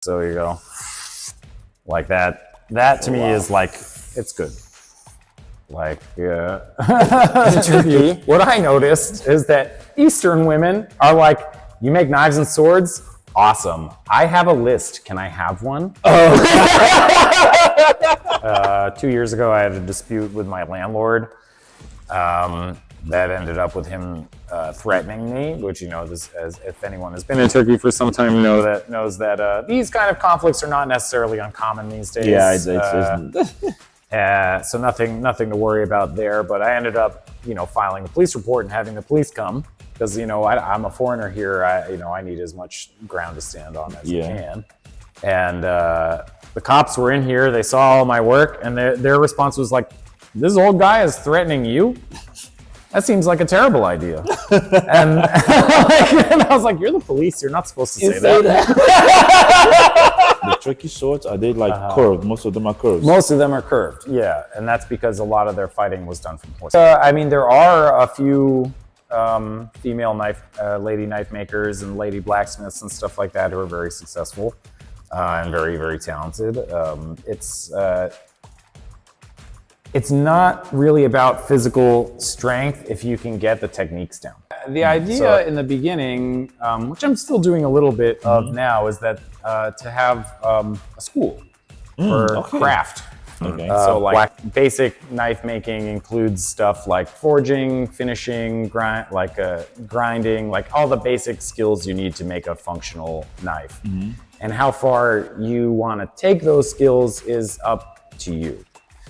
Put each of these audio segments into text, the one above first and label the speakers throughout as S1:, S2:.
S1: So you go like that. That to me is like, it's good. Like, in Turkey, what I noticed is that Eastern women are like, you make knives and swords? Awesome. I have a list. Can I have one? Oh. 2 years ago, I had a dispute with my landlord. That ended up with him threatening me, which, you know, as if anyone has been in Turkey for some time knows that these kind of conflicts are not necessarily uncommon these days.
S2: Yeah, it isn't.
S1: So nothing to worry about there. But I ended up, you know, filing a police report and having the police come because, you know, I'm a foreigner here. I need as much ground to stand on as I can. And the cops were in here. They saw all my work, and their response was like, "This old guy is threatening you? That seems like a terrible idea." And, and I was like, "You're the police. You're not supposed to say that."
S2: The Turkish swords, are they like curved? Most of them are curved.
S1: Most of them are curved, yeah. And that's because a lot of their fighting was done from horse. I mean, there are a few female lady knife makers and lady blacksmiths and stuff like that who are very successful and very, very talented. It's not really about physical strength if you can get the techniques down. The idea in the beginning, which I'm still doing a little bit of now, is that to have a school for craft.
S2: Okay.
S1: So like basic knife making includes stuff like forging, finishing, grinding, like all the basic skills you need to make a functional knife. And how far you want to take those skills is up to you.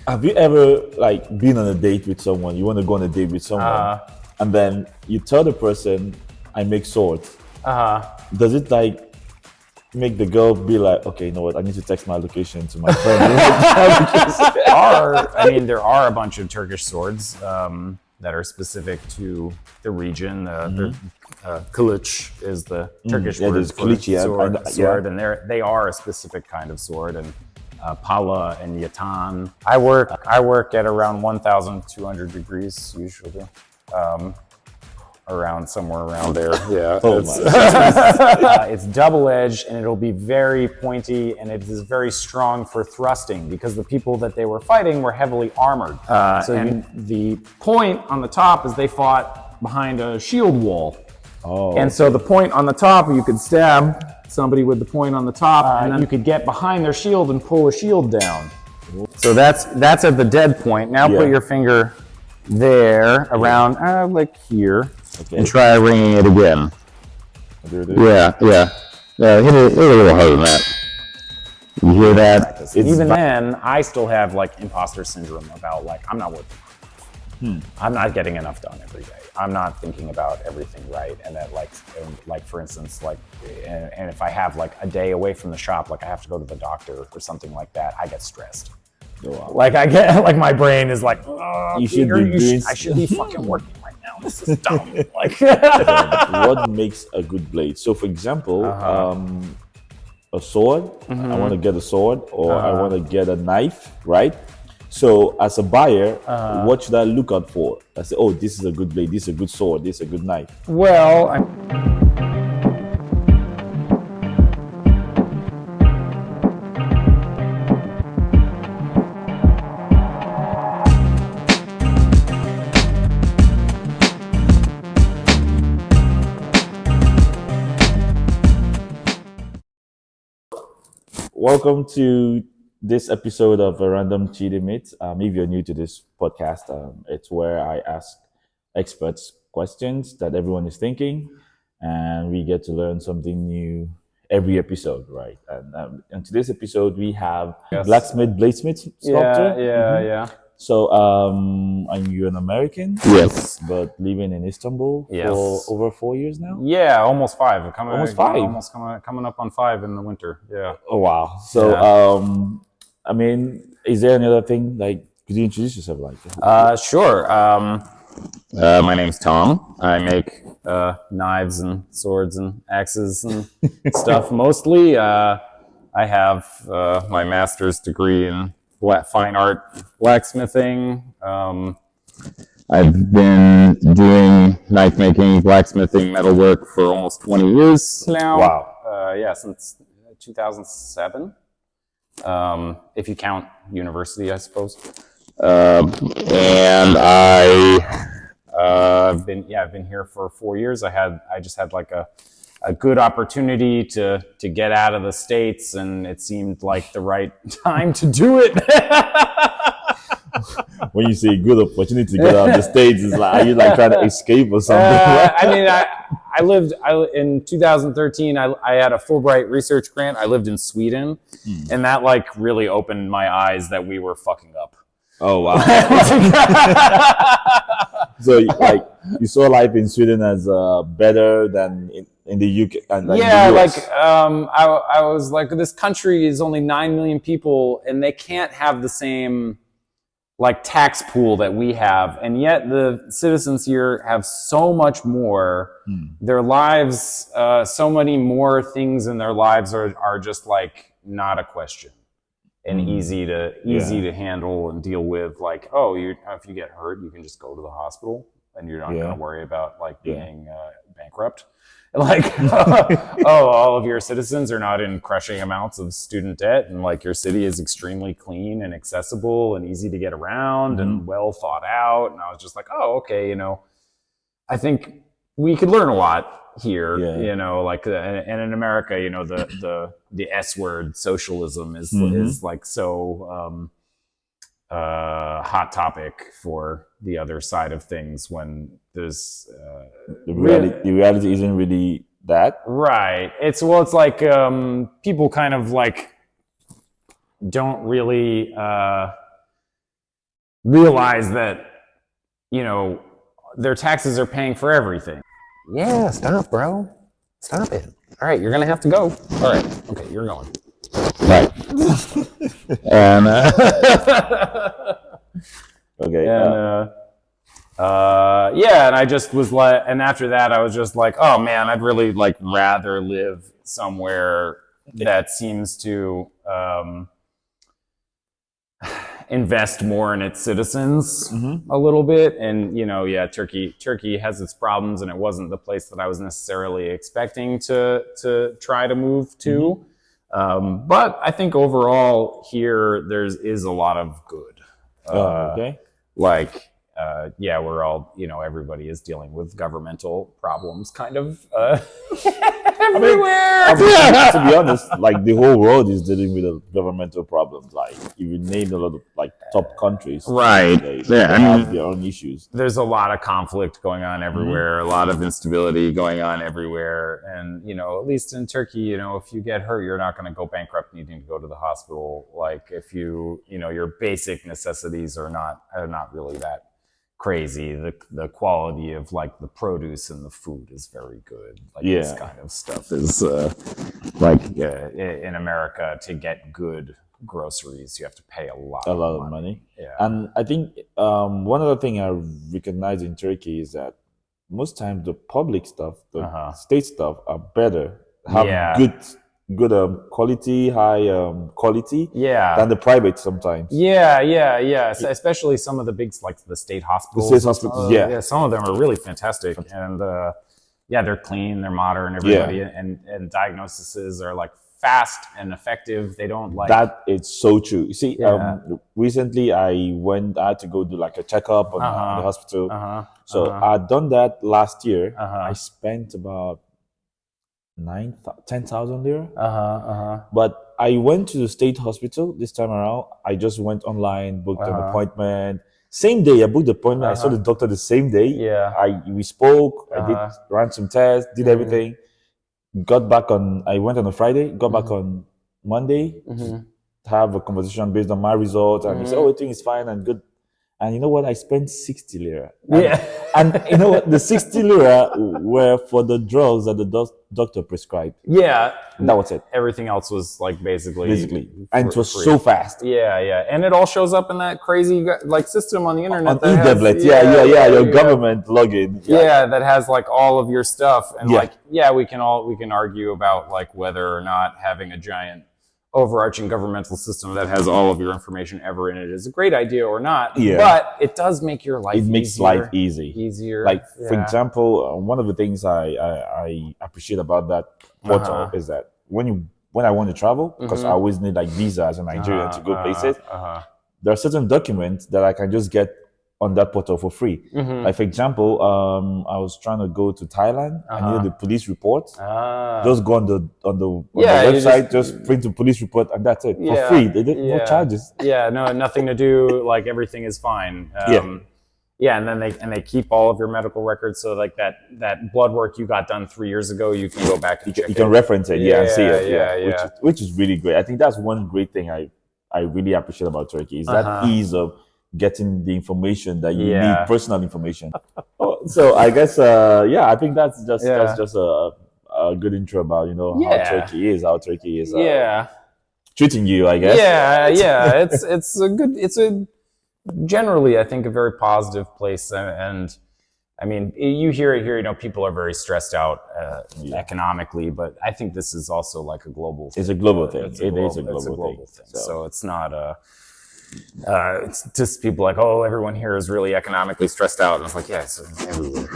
S2: Have you ever like been on a date with someone? You want to go on a date with someone, and then you tell the person, "I make swords." Does it like make the girl be like, "Okay, you know what? I need to text my location to my friend"?
S1: There are a bunch of Turkish swords that are specific to the region. Kilij is the Turkish word for sword, and they are a specific kind of sword. And Pala and Yataghan. I work at around 1,200 degrees usually, somewhere around there. Yeah, it's double-edged and it'll be very pointy, and it is very strong for thrusting because the people that they were fighting were heavily armored. The point on the top is they fought behind a shield wall. And so the point on the top, you could stab somebody with the point on the top, and then you could get behind their shield and pull a shield down. So that's at the dead point. Now put your finger there, around like here, and try ringing it again. Yeah. Hit it a little harder than that. You hear that? Even then, I still have like imposter syndrome about like, I'm not working. I'm not getting enough done every day. I'm not thinking about everything right, and that like for instance, like, and if I have like a day away from the shop, like I have to go to the doctor or something like that, I get stressed. Like I get like my brain is like, I should be fucking working right now. This is dumb. Like,
S2: what makes a good blade? So, for example, a sword. I want to get a sword, or I want to get a knife, right? So as a buyer, what should I look out for? I say, oh, this is a good blade, this is a good sword, this is a good knife.
S1: Well,
S2: Welcome to this episode of A Random Chidi Meets. If you're new to this podcast, it's where I ask experts questions that everyone is thinking, and we get to learn something new every episode, right? And in today's episode, we have bladesmith sculptor.
S1: Yeah.
S2: So, are you an American?
S1: Yes.
S2: But living in Istanbul for over 4 years now?
S1: Yeah, almost 5.
S2: Almost 5?
S1: Almost coming up on 5 in the winter, yeah.
S2: Oh, wow. So, I mean, is there any other thing, like, could you introduce yourself like?
S1: Sure. My name's Tom. I make knives and swords and axes and stuff mostly. I have my master's degree in fine art blacksmithing. I've been doing knife making, blacksmithing, metalwork for almost 20 years now.
S2: Wow.
S1: Since 2007, if you count university, I suppose. And I've been here for 4 years. I just had like a good opportunity to get out of the States, and it seemed like the right time to do it.
S2: When you say good opportunity to get out of the States, is like, are you like trying to escape or something?
S1: I mean, I lived in 2013. I had a Fulbright research grant. I lived in Sweden, and that like really opened my eyes that we were fucking up.
S2: Oh wow! So like you saw life in Sweden as better than in the UK and
S1: yeah,
S2: in the US.
S1: like I was like, this country is only 9 million people, and they can't have the same like tax pool that we have, and yet the citizens here have so much more. Their lives, so many more things in their lives are just like not a question. And easy to handle and deal with. Like, if you get hurt, you can just go to the hospital, and you're not going to worry about like being bankrupt. Like, all of your citizens are not in crushing amounts of student debt, and like your city is extremely clean and accessible and easy to get around and well thought out. And I was just like, okay, I think we could learn a lot here, like, and in America, the S word, socialism, is like so hot topic for the other side of things, when there's
S2: the reality isn't really that.
S1: Right. It's like people kind of like don't really realize that their taxes are paying for everything. Yeah, stop, bro. Stop it. All right, you're going to have to go. All right. Okay, you're going. Right. And,
S2: okay.
S1: And, and I just was like, and after that, I was just like, oh man, I'd really like rather live somewhere that seems to invest more in its citizens a little bit. And Turkey has its problems, and it wasn't the place that I was necessarily expecting to try to move to. But I think overall here is a lot of good.
S2: Okay.
S1: Like we're all, everybody is dealing with governmental problems kind of everywhere.
S2: To be honest, like the whole world is dealing with governmental problems. Like you named a lot of like top countries,
S1: right?
S2: They have their own issues.
S1: There's a lot of conflict going on everywhere, a lot of instability going on everywhere, and at least in Turkey, if you get hurt, you're not going to go bankrupt needing to go to the hospital. Like if your basic necessities are not really that crazy. The quality of like the produce and the food is very good. Like this kind of stuff is in America, to get good groceries you have to pay a lot of money. Yeah.
S2: And I think one other thing I recognize in Turkey is that most times the public stuff, the state stuff, are better, have good quality, high quality than the private sometimes.
S1: Especially some of the big, like the state hospitals.
S2: The state hospitals,
S1: some of them are really fantastic. And they're clean, they're modern, everybody, and diagnoses are like fast and effective. They don't like
S2: that. It's so true. You see, recently I had to go do like a checkup on the hospital. So I'd done that last year. I spent about 10,000 lira. But I went to the state hospital this time around. I just went online, booked an appointment. Same day, I booked the appointment. I saw the doctor the same day. We spoke. I ran some tests, did everything. I went on a Friday, got back on Monday to have a conversation based on my results. And he said, everything is fine and good. And you know what? I spent 60 lira. And you know what? The 60 lira were for the drugs that the doctor prescribed.
S1: Yeah.
S2: That was it.
S1: Everything else was like basically.
S2: And it was so fast.
S1: Yeah. And it all shows up in that crazy like system on the internet.
S2: On e-tablet. Your government login.
S1: Yeah, that has like all of your stuff. And we can argue about like whether or not having a giant overarching governmental system that has all of your information ever in it is a great idea or not, but it does make your life
S2: life easier. Like for example, one of the things I appreciate about that portal is that when you when I want to travel, because I always need like visa as a Nigerian to go places. There are certain documents that I can just get on that portal for free. Like for example, I was trying to go to Thailand. I needed the police report. Just go on the website, just print the police report, and that's it for free. They did no charges.
S1: Yeah, no, nothing to do. Like everything is fine. Yeah, and then they keep all of your medical records. So like that blood work you got done 3 years ago, you can go back and check
S2: you can reference it. And see it. Which is really great. I think that's one great thing I really appreciate about Turkey is that ease of getting the information that you need, personal information. So I guess I think that's just a good intro about how Turkey is treating you, I guess.
S1: It's a generally I think a very positive place, and I mean you hear it here, people are very stressed out economically, but I think this is also like a global thing.
S2: It's a global thing.
S1: It's a global thing. So it's not it's just people like, oh, everyone here is really economically stressed out, and it's like, it's everywhere.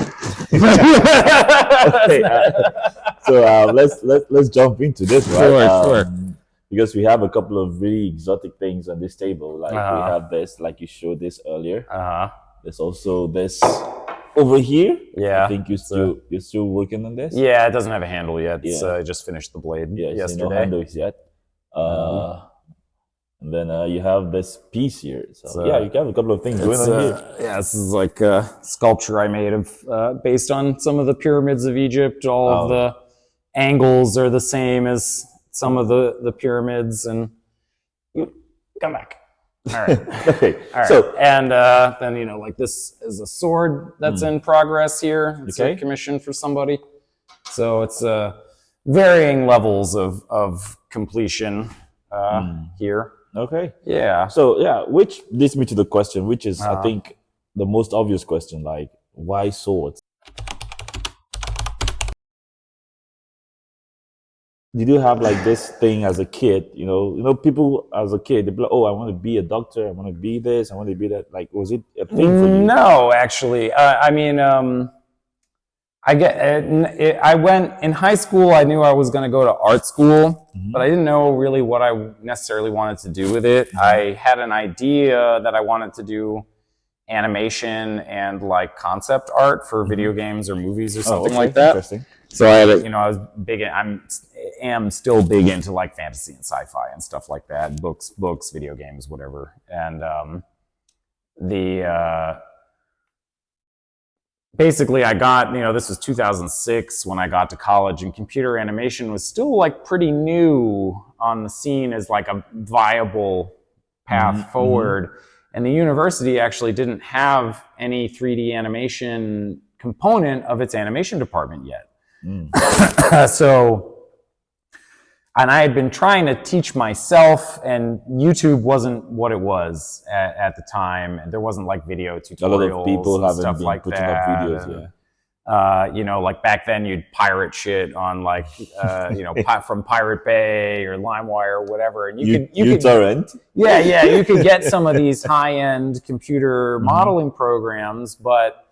S2: So let's jump into this, right?
S1: Sure.
S2: Because we have a couple of really exotic things on this table. Like we have this, like you showed this earlier. There's also this over here.
S1: Yeah.
S2: I think you're still working on this.
S1: Yeah, it doesn't have a handle yet. It's, I just finished the blade yesterday.
S2: No handles yet. And then you have this piece here. So you have a couple of things going on here.
S1: Yeah, this is like a sculpture I made of based on some of the pyramids of Egypt. All of the angles are the same as some of the pyramids, and you come back. All right.
S2: Okay.
S1: All right.
S2: So
S1: and then like this is a sword that's in progress here. It's a commission for somebody. So it's varying levels of completion here.
S2: Okay.
S1: Yeah.
S2: So which leads me to the question, which is I think the most obvious question, like why swords? Did you have like this thing as a kid? People as a kid, they'd be like, "Oh, I want to be a doctor. I want to be this. I want to be that." Like, was it a thing for you?
S1: No, actually. I mean, I went in high school. I knew I was going to go to art school, but I didn't know really what I necessarily wanted to do with it. I had an idea that I wanted to do animation and like concept art for video games or movies or something like that.
S2: Interesting.
S1: So I had I was big. am still big into like fantasy and sci-fi and stuff like that. Books, video games, whatever. And basically I got, this was 2006 when I got to college, and computer animation was still like pretty new on the scene as like a viable path forward. And the university actually didn't have any 3D animation component of its animation department yet. And I had been trying to teach myself, and YouTube wasn't what it was at the time, and there wasn't like video tutorials. A lot of people haven't been putting up videos, like back then you'd pirate shit on like, from Pirate Bay or LimeWire or whatever, and you could torrent. Yeah, you could get some of these high-end computer modeling programs, but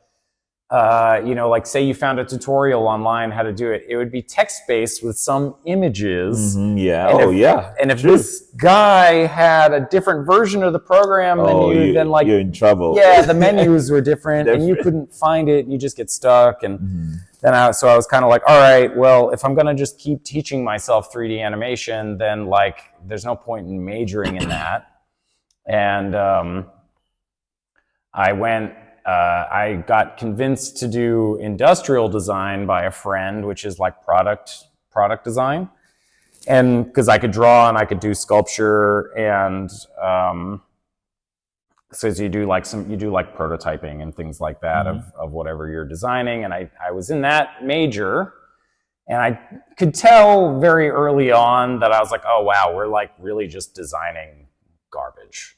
S1: like say you found a tutorial online how to do it, it would be text-based with some images. And if this guy had a different version of the program than you're in trouble. Yeah, the menus were different and you couldn't find it, and you just get stuck. And then I was kind of like, all right, well, if I'm going to just keep teaching myself 3D animation, then like there's no point in majoring in that. And I got convinced to do industrial design by a friend, which is like product design. And because I could draw and I could do sculpture, and so you do like prototyping and things like that of whatever you're designing. And I was in that major, and I could tell very early on that I was like, oh wow, we're like really just designing garbage.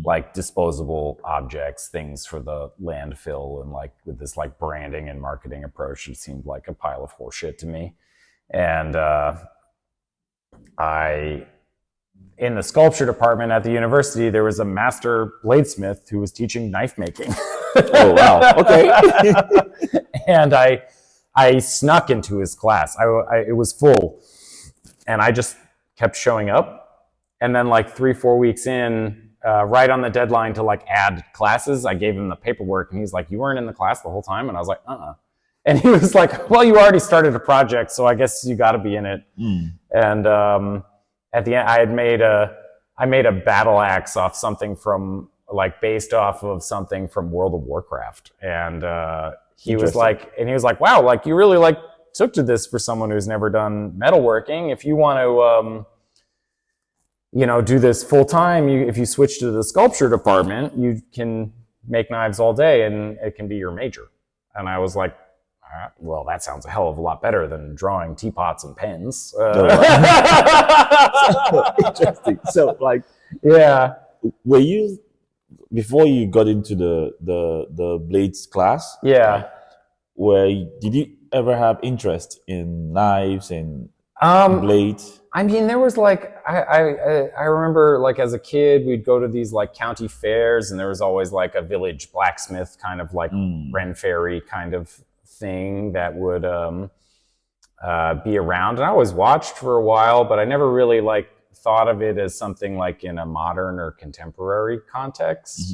S1: Like disposable objects, things for the landfill, and like with this like branding and marketing approach, it seemed like a pile of horseshit to me. And in the sculpture department at the university, there was a master bladesmith who was teaching knife making.
S2: Oh wow! Okay.
S1: And I snuck into his class. It was full, and I just kept showing up. And then like 3-4 weeks in, right on the deadline to like add classes, I gave him the paperwork and he's like, you weren't in the class the whole time? And I was like, And he was like, well, you already started a project, so I guess you got to be in it. And at the end, I made a battle axe off something from like based off of something from World of Warcraft. And he was like, wow, like you really like took to this for someone who's never done metalworking. If you want to, do this full time, if you switch to the sculpture department, you can make knives all day and it can be your major. And I was like, well, that sounds a hell of a lot better than drawing teapots and pens.
S2: Interesting. So, like,
S1: yeah,
S2: were you before you got into the blades class?
S1: Yeah.
S2: Did you ever have interest in knives and blades?
S1: I mean, there was like I remember like as a kid we'd go to these like county fairs and there was always like a village blacksmith kind of like Ren Ferry kind of thing that would be around, and I always watched for a while, but I never really like thought of it as something like in a modern or contemporary context.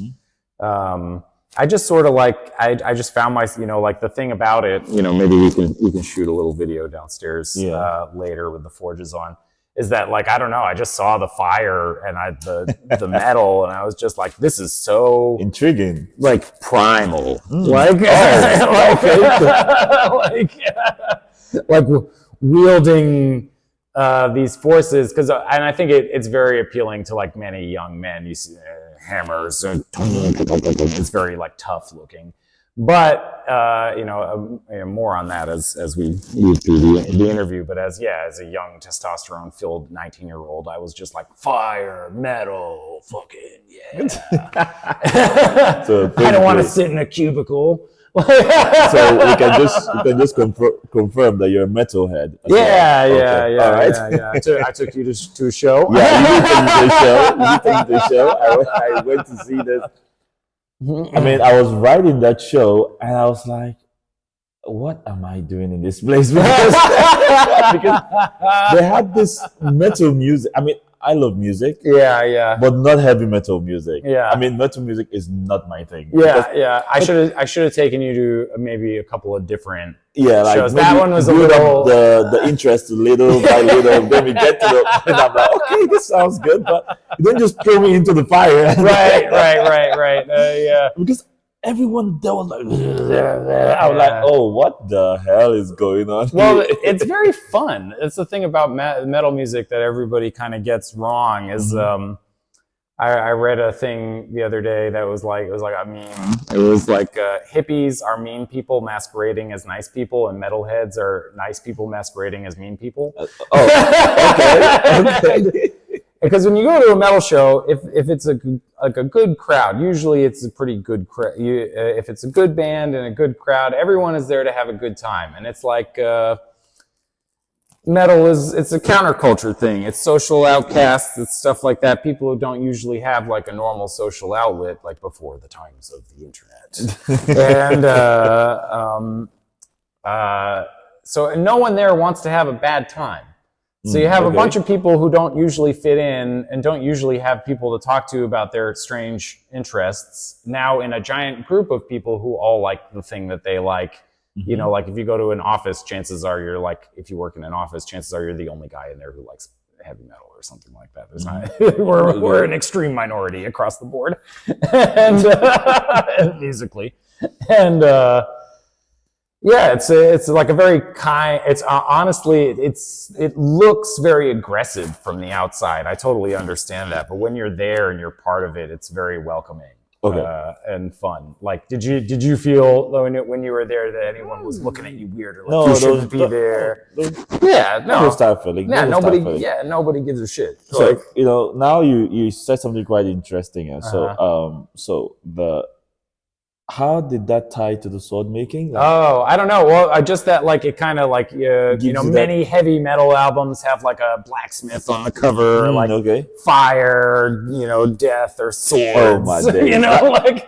S1: I just sort of like I just found my like the thing about it, maybe we can shoot a little video downstairs later with the forges on, is that like I don't know, I just saw the fire and the metal and I was just like, this is so
S2: intriguing,
S1: like primal, like like wielding these forces, and I think it's very appealing to like many young men. You see hammers, it's very like tough looking. But more on that as we move through the interview. But as a young testosterone-filled 19-year-old, I was just like fire, metal, fucking yeah.
S2: So
S1: I don't want to sit in a cubicle.
S2: So we can just confirm that you're a metalhead.
S1: Yeah.
S2: All right.
S1: I took you to a show.
S2: Yeah, you took me to the show. I went to see this. I mean, I was right in that show, and I was like, what am I doing in this place? Because they had this metal music. I mean, I love music.
S1: Yeah.
S2: But not heavy metal music.
S1: Yeah.
S2: I mean, metal music is not my thing.
S1: Yeah. I should have taken you to maybe a couple of different shows.
S2: That
S1: one was a little
S2: the interest little by little. Then we get to the point. I'm like, okay, this sounds good, but you don't just throw me into the fire.
S1: Right. Yeah.
S2: Because everyone there was like, I was like, oh, what the hell is going on?
S1: Well, it's very fun. It's the thing about metal music that everybody kind of gets wrong is I read a thing the other day that was like, it was like a meme. It was like hippies are mean people masquerading as nice people, and metalheads are nice people masquerading as mean people. Okay. Because when you go to a metal show, if it's a good crowd, usually it's a pretty good crowd. If it's a good band and a good crowd, everyone is there to have a good time. And it's like metal it's a counterculture thing. It's social outcasts. It's stuff like that. People who don't usually have like a normal social outlet, like before the times of the internet. And so no one there wants to have a bad time. So you have a bunch of people who don't usually fit in and don't usually have people to talk to about their strange interests, now in a giant group of people who all like the thing that they like. Like if you go to an office, chances are if you work in an office, chances are you're the only guy in there who likes heavy metal or something like that. There's not, we're an extreme minority across the board, and musically, and it's like a very kind. It's honestly, it looks very aggressive from the outside. I totally understand that, but when you're there and you're part of it, it's very welcoming. And fun. Like, did you feel when you were there that anyone was looking at you weird or like you shouldn't be there?
S2: Never start feeling.
S1: Nobody gives a shit.
S2: So like, now you said something quite interesting. How did that tie to the sword making?
S1: I don't know. Well, just that like it kind of like many heavy metal albums have like a blacksmith on the cover, fire, death or swords.
S2: Oh my days!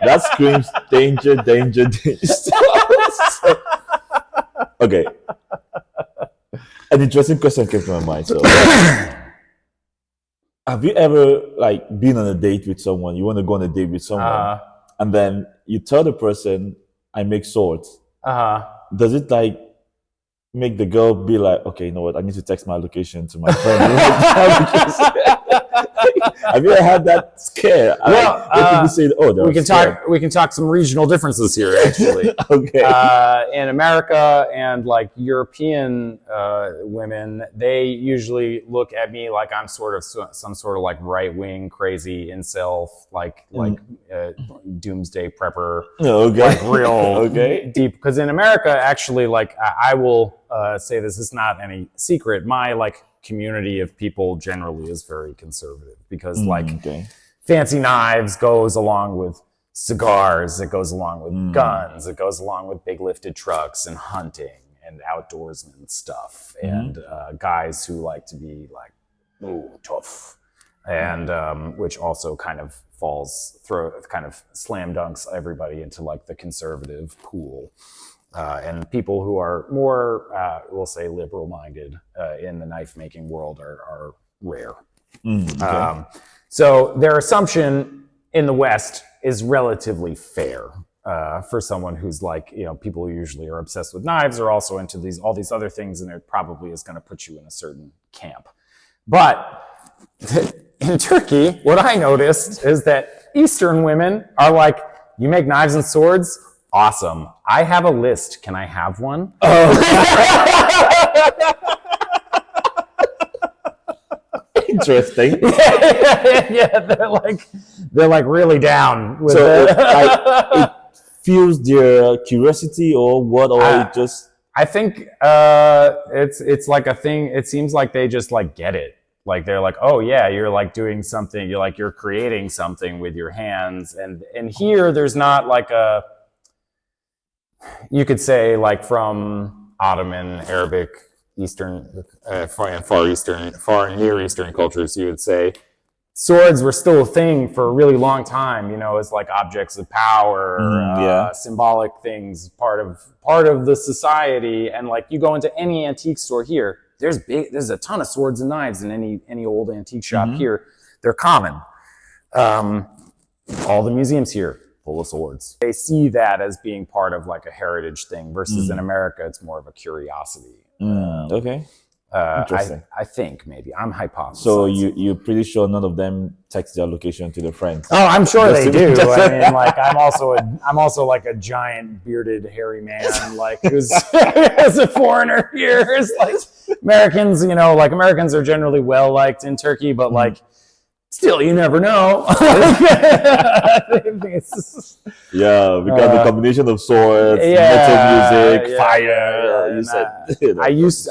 S2: That screams danger. Okay, an interesting question came to my mind. So, Have you ever like been on a date with someone? You want to go on a date with someone, and then you tell the person, "I make swords." Does it like make the girl be like, "Okay, you know what? I need to text my location to my friend." Have you ever had that scare?
S1: Well,
S2: people say, "Oh,
S1: we can talk some regional differences here, actually.
S2: Okay.
S1: In America and like European women, they usually look at me like I'm sort of some sort of like right wing crazy incel, like doomsday prepper.
S2: Okay.
S1: Like real deep. Because in America, actually, like I will say this is not any secret. My like community of people generally is very conservative because fancy knives goes along with cigars, it goes along with guns, it goes along with big lifted trucks and hunting and outdoorsman stuff and guys who like to be like tough and which also kind of kind of slam dunks everybody into like the conservative pool. And people who are more, we'll say, liberal-minded in the knife-making world are rare. So their assumption in the West is relatively fair for someone who's like, people who usually are obsessed with knives are also into all these other things, and it probably is going to put you in a certain camp. But in Turkey, what I noticed is that Eastern women are like, you make knives and swords? Awesome. I have a list. Can I have one?
S2: Interesting.
S1: Yeah, they're like really down with
S2: it fuels their curiosity or what, or it just.
S1: I think it's like a thing. It seems like they just like get it. Like they're like, oh yeah, you're like doing something. You're creating something with your hands, and here there's not like a. You could say, like from Ottoman, Arabic, Eastern, Far and Near Eastern cultures, you would say swords were still a thing for a really long time. As like objects of power, symbolic things, part of the society. And like you go into any antique store here, there's a ton of swords and knives in any old antique shop here. They're common. All the museums here. Full of swords. They see that as being part of like a heritage thing versus in America, it's more of a curiosity.
S2: Okay. Interesting.
S1: I think maybe I'm hypothesizing.
S2: So you're pretty sure none of them text their location to their friends?
S1: Oh, I'm sure they do. I mean, like I'm also like a giant bearded hairy man, like who's as a foreigner here. It's like Americans, Americans are generally well liked in Turkey, but like. Still, you never know.
S2: We got the combination of swords, metal music, fire.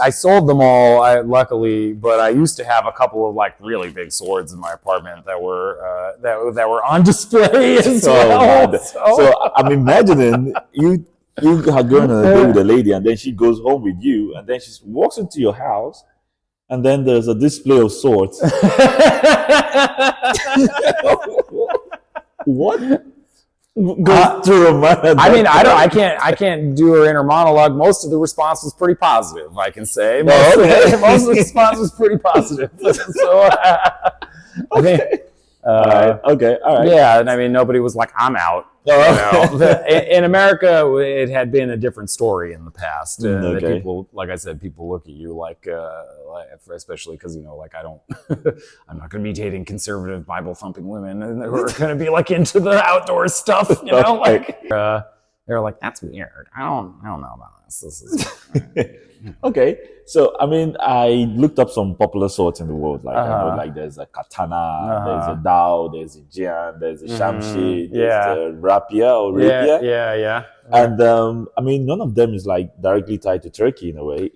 S1: I sold them all, luckily, but I used to have a couple of like really big swords in my apartment that were that were on display as well.
S2: So I'm imagining you are going on a date with a lady, and then she goes home with you, and then she walks into your house. And then there's a display of swords. What? Goes through a mind.
S1: I mean, I can't do her inner monologue. Most of the response was pretty positive, I can say. Most of the response was pretty positive. So, I think,
S2: all right.
S1: Yeah, and I mean, nobody was like, "I'm out." In America, it had been a different story in the past. That people, like I said, people look at you like especially because like I'm not going to be dating conservative Bible thumping women, and who are going to be like into the outdoor stuff. They're like, "That's weird. I don't know about this. This is."
S2: Okay, so I mean, I looked up some popular swords in the world. Like I know, like there's a katana, there's a dao, there's a Djinn, there's a shamshi, there's a rapier or rapier.
S1: Yeah.
S2: And I mean, none of them is like directly tied to Turkey in a way.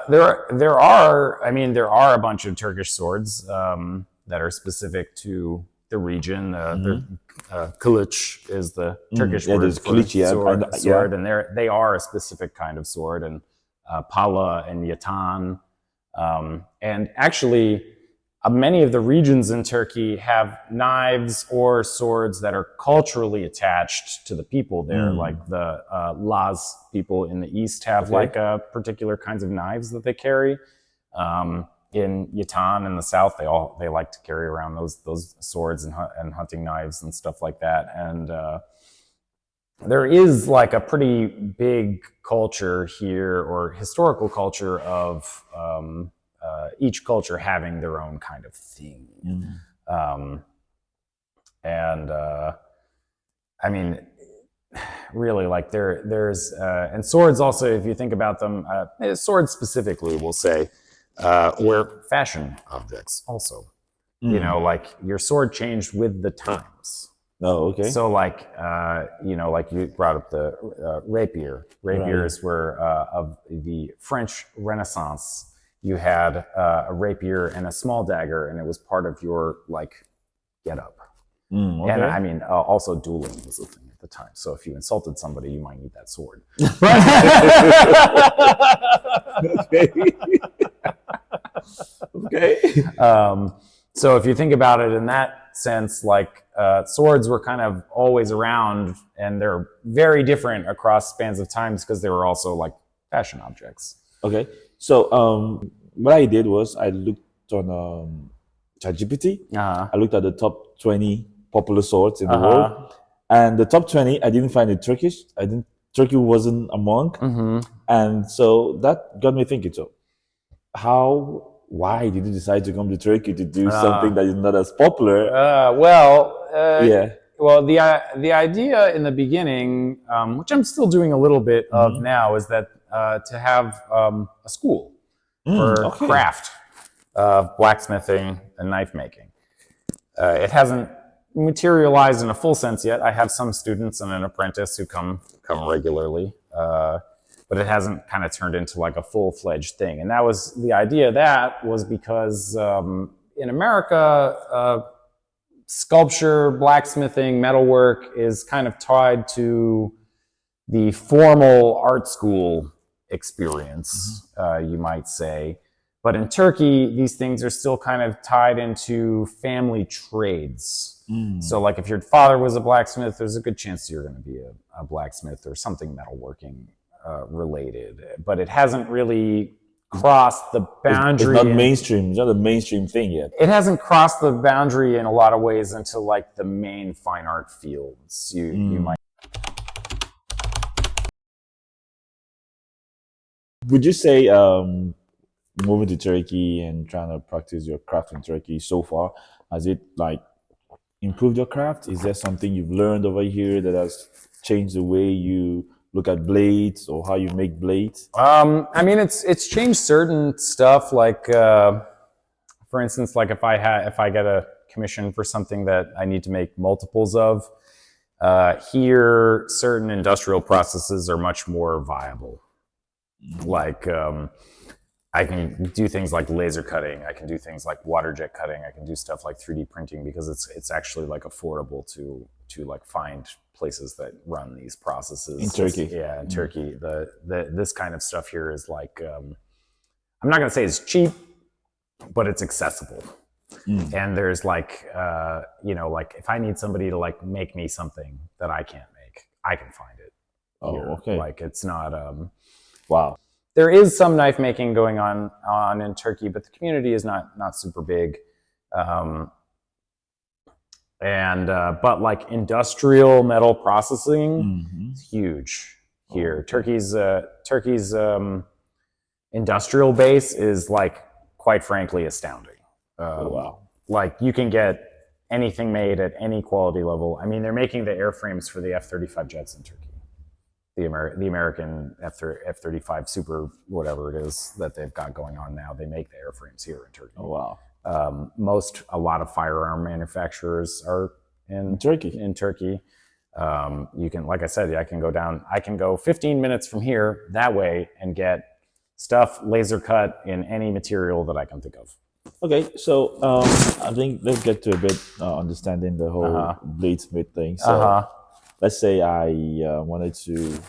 S1: There are a bunch of Turkish swords that are specific to the region. Kilij is the Turkish word for
S2: Kilij,
S1: sword, and they are a specific kind of sword, and Pala and Yataghan. And actually, many of the regions in Turkey have knives or swords that are culturally attached to the people there. Like the Laz people in the east have like particular kinds of knives that they carry. in Yataghan in the south, they like to carry around those swords and hunting knives and stuff like that. And there is like a pretty big culture here, or historical culture of each culture having their own kind of thing. I mean, really, like there's and swords also, if you think about them, swords specifically, we'll say, were fashion objects also. You know, like your sword changed with the times.
S2: Oh, okay.
S1: So like, you know, like you brought up the rapier. Rapiers were of the French Renaissance. You had a rapier and a small dagger, and it was part of your like getup.
S2: Okay.
S1: And I mean, also dueling was a thing at the time. So if you insulted somebody, you might need that sword.
S2: Okay.
S1: So if you think about it in that sense, like swords were kind of always around, and they're very different across spans of times because they were also like fashion objects.
S2: Okay. So what I did was I looked on ChatGPT. I looked at the top 20 popular swords in the world, and the top 20 I didn't find it Turkish. Turkey wasn't among, and so that got me thinking. So why did you decide to come to Turkey to do something that is not as popular?
S1: Well, the idea in the beginning, which I'm still doing a little bit of now, is that to have a school for craft of blacksmithing and knife making. It hasn't materialized in a full sense yet. I have some students and an apprentice who come regularly, but it hasn't kind of turned into like a full-fledged thing. And that was the idea. That was because in America, sculpture, blacksmithing, metalwork is kind of tied to the formal art school experience, you might say. But in Turkey, these things are still kind of tied into family trades. So like if your father was a blacksmith, there's a good chance you're going to be a blacksmith or something metalworking related. But it hasn't really crossed the boundary.
S2: It's not mainstream. It's not a mainstream thing yet.
S1: It hasn't crossed the boundary in a lot of ways into like the main fine art fields. You might.
S2: Would you say moving to Turkey and trying to practice your craft in Turkey so far, has it like improved your craft? Is there something you've learned over here that has changed the way you look at blades or how you make blades?
S1: I mean, it's changed certain stuff. Like, for instance, like if I get a commission for something that I need to make multiples of, here certain industrial processes are much more viable. Like, I can do things like laser cutting. I can do things like water jet cutting. I can do stuff like 3D printing because it's actually like affordable to like find places that run these processes
S2: in Turkey.
S1: Yeah, in Turkey, this kind of stuff here is like I'm not gonna say it's cheap, but it's accessible. And there's like you know, like if I need somebody to like make me something that I can't make, I can find it.
S2: Okay.
S1: Like it's not
S2: wow.
S1: There is some knife making going on in Turkey, but the community is not super big. But like industrial metal processing is huge here. Turkey's industrial base is like, quite frankly, astounding.
S2: Wow.
S1: Like you can get anything made at any quality level. I mean, they're making the airframes for the F-35 jets in Turkey. The American F-35 Super, whatever it is that they've got going on now, they make the airframes here in Turkey.
S2: Oh, wow.
S1: A lot of firearm manufacturers are in
S2: Turkey.
S1: You can, like I said, I can go 15 minutes from here that way and get stuff laser cut in any material that I can think of.
S2: Okay, so I think let's get to a bit understanding the whole bladesmith thing. So let's say I wanted to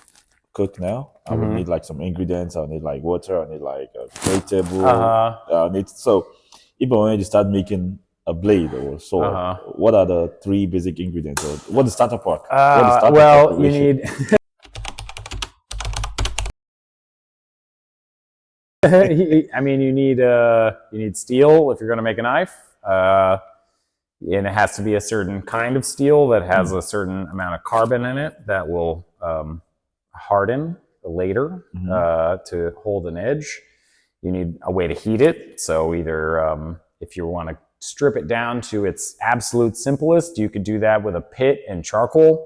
S2: cook now. I would need like some ingredients. I need like water. I need like a plate table. So if I wanted to start making a blade or a sword, what are the 3 basic ingredients? Or what's the starter part?
S1: You need I mean, you need steel if you're going to make a knife, and it has to be a certain kind of steel that has a certain amount of carbon in it that will harden later to hold an edge. You need a way to heat it. So either if you want to strip it down to its absolute simplest, you could do that with a pit and charcoal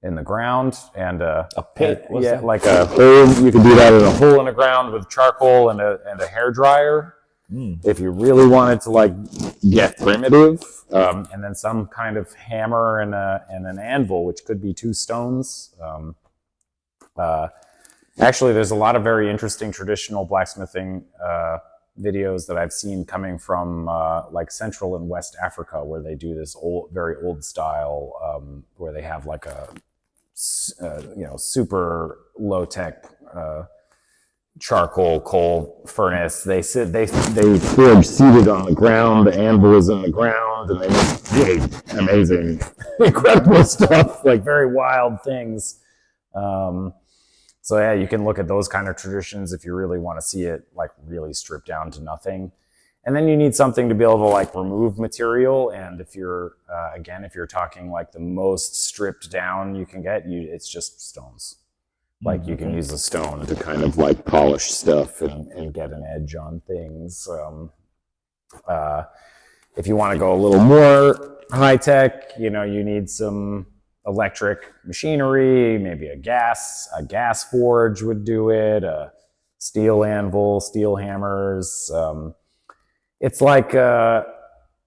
S1: in the ground, and a
S2: pit. What's that?
S1: like a hole. You can do that in a hole in the ground with charcoal and a hair dryer. If you really wanted to like get primitive, and then some kind of hammer and an anvil, which could be two stones. Actually, there's a lot of very interesting traditional blacksmithing videos that I've seen coming from like Central and West Africa, where they do this very old style, where they have like a super low tech charcoal coal furnace. They forge seated on the ground. The anvil is in the ground, and they make really amazing, incredible stuff, like very wild things. So yeah, you can look at those kind of traditions if you really want to see it like really stripped down to nothing. And then you need something to be able to like remove material. And if you're, again, if you're talking like the most stripped down you can get, it's just stones. Like you can use a stone to kind of like polish stuff and get an edge on things. If you want to go a little more high tech, you need some electric machinery, maybe a gas forge would do it, a steel anvil, steel hammers. It's like the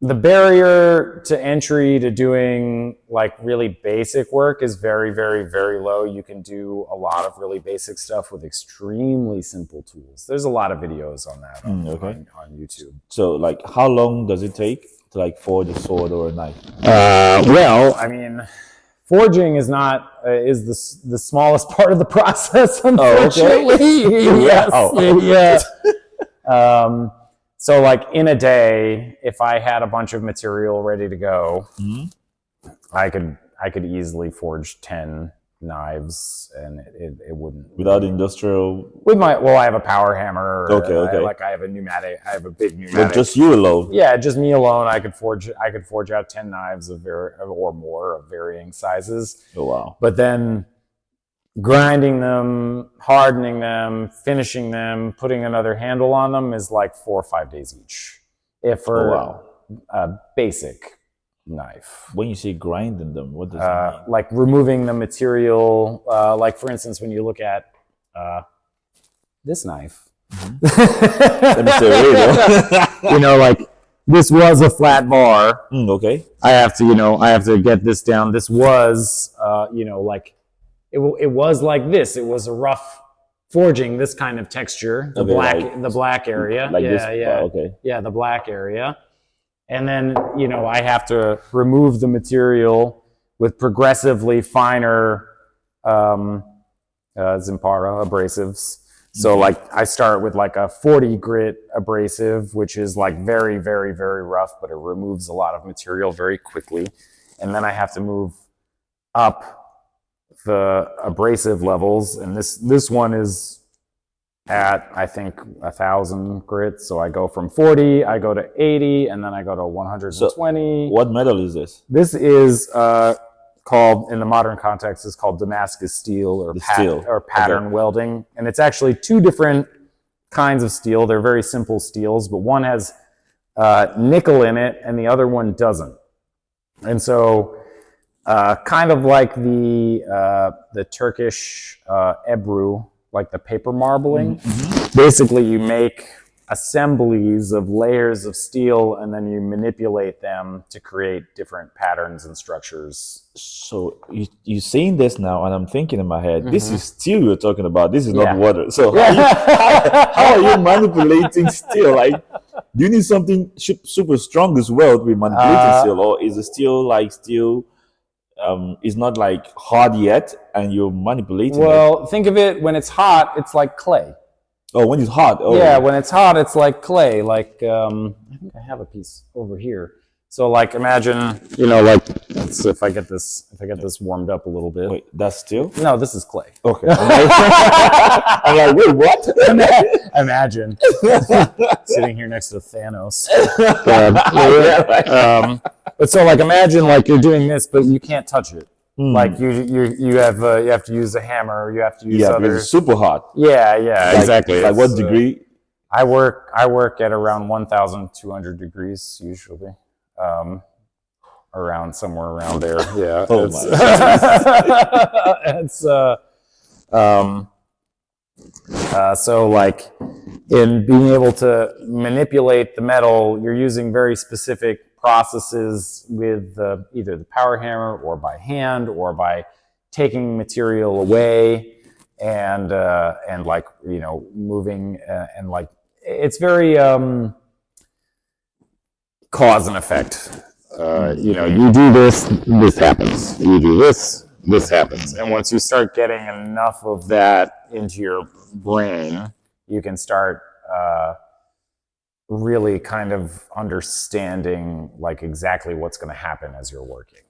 S1: barrier to entry to doing like really basic work is very, very, very low. You can do a lot of really basic stuff with extremely simple tools. There's a lot of videos on that on YouTube.
S2: So like how long does it take to like forge a sword or a knife?
S1: Well, I mean, forging is the smallest part of the process, unfortunately.
S2: Oh, okay.
S1: Yes. Yeah. So like in a day, if I had a bunch of material ready to go, I could easily forge 10 knives, and it wouldn't.
S2: Without industrial?
S1: I have a power hammer.
S2: Okay.
S1: I have a big pneumatic.
S2: But just you alone?
S1: Yeah, just me alone. I could forge out 10 knives or more of varying sizes.
S2: Oh wow!
S1: But then grinding them, hardening them, finishing them, putting another handle on them is like 4 or 5 days each. A basic knife.
S2: When you say grinding them, what does that mean?
S1: Like removing the material. Like for instance, when you look at this knife.
S2: Let me say
S1: like this was a flat bar.
S2: Okay.
S1: I have to get this down. This was, like. It was like this. It was a rough forging, this kind of texture, the black area.
S2: Like this.
S1: Okay. Yeah, the black area. And then, I have to remove the material with progressively finer Zimpara abrasives. So like I start with like a 40 grit abrasive, which is like very, very, very rough, but it removes a lot of material very quickly. And then I have to move up the abrasive levels, and this one is at I think 1,000 grits. So I go from 40, I go to 80, and then I go to 120.
S2: So what metal is this?
S1: This is called, in the modern context, is called Damascus steel or pattern welding, and it's actually two different kinds of steel. They're very simple steels, but one has nickel in it, and the other one doesn't. And so. Kind of like the Turkish ebru, like the paper marbling. Basically, you make assemblies of layers of steel, and then you manipulate them to create different patterns and structures.
S2: So you're saying this now, and I'm thinking in my head, this is steel you're talking about. This is not water. So how are you manipulating steel? Like, do you need something super strong as well to be manipulating steel, or is the steel like steel? Is not like hard yet, and you're manipulating it.
S1: Think of it, when it's hot, it's like clay.
S2: Oh, when it's hot. Oh.
S1: Yeah, when it's hot, it's like clay. Like, I think I have a piece over here. So like imagine, like if I get this warmed up a little bit.
S2: Wait, that's steel?
S1: No, this is clay.
S2: Okay. I'm like, wait, what?
S1: Imagine sitting here next to Thanos. But so like imagine like you're doing this, but you can't touch it. Like you have to use a hammer, or you have to use other.
S2: It's super hot.
S1: Yeah, exactly.
S2: Like what degree?
S1: I work at around 1,200 degrees usually. Around somewhere around there. Yeah.
S2: Oh
S1: it's so like in being able to manipulate the metal, you're using very specific processes with either the power hammer or by hand or by taking material away and like moving and like it's very cause and effect. You do this happens. You do this happens. And once you start getting enough of that into your brain, you can start really kind of understanding like exactly what's going to happen as you're working.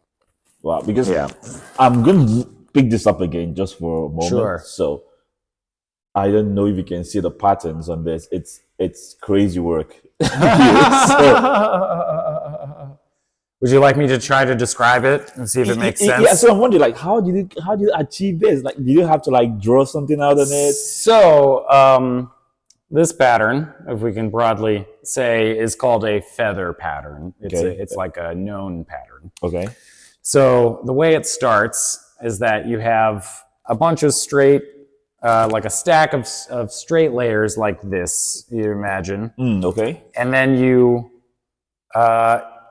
S2: Wow, because I'm going to pick this up again just for a moment.
S1: Sure.
S2: So I don't know if you can see the patterns on this. It's crazy work.
S1: Would you like me to try to describe it and see if it makes sense?
S2: Yeah, so I'm wondering, like, how did you achieve this? Like, did you have to like draw something out on it?
S1: So, this pattern, if we can broadly say, is called a feather pattern. It's like a known pattern.
S2: Okay.
S1: So the way it starts is that you have a bunch of straight, like a stack of straight layers like this, you imagine.
S2: Okay.
S1: And then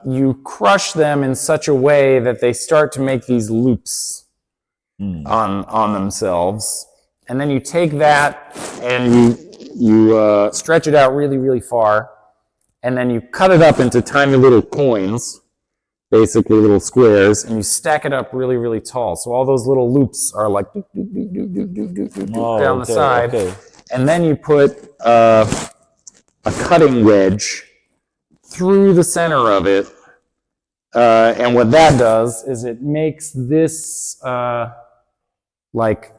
S1: you crush them in such a way that they start to make these loops on themselves. And then you take that and you stretch it out really, really far. And then you cut it up into tiny little coins, basically little squares, and you stack it up really, really tall. So all those little loops are like down the side.
S2: Okay.
S1: And then you put a cutting wedge through the center of it, and what that does is it makes this like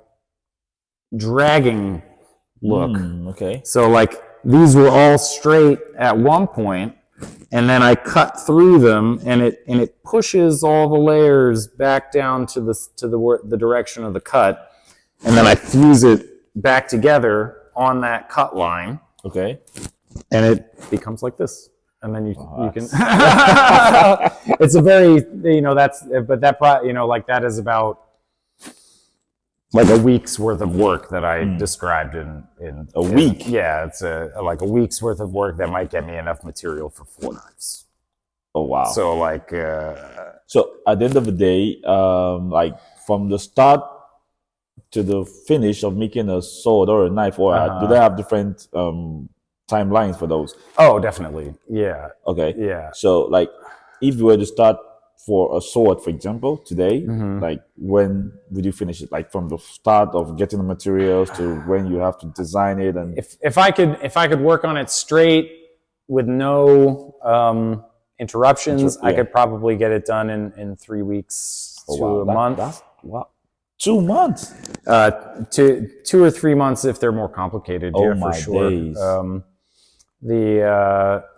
S1: dragging look.
S2: Okay.
S1: So like these were all straight at one point, and then I cut through them, and it pushes all the layers back down to the direction of the cut, and then I fuse it back together on that cut line.
S2: Okay.
S1: And it becomes like this. And then you can, it's a very, that is about like a week's worth of work that I described in
S2: a week.
S1: Yeah. It's like a week's worth of work that might get me enough material for 4 knives.
S2: Oh, wow.
S1: So like,
S2: so at the end of the day, like from the start to the finish of making a sword or a knife, or do they have different, timelines for those?
S1: Oh, definitely. Yeah.
S2: Okay.
S1: Yeah.
S2: So like if you were to start for a sword, for example, today, like when would you finish it? Like from the start of getting the materials to when you have to design it? And
S1: if I could work on it straight with no interruptions, I could probably get it done in 3 weeks to a month.
S2: Wow. 2 months?
S1: 2 or 3 months if they're more complicated.
S2: Oh,
S1: yeah,
S2: my
S1: for sure.
S2: days.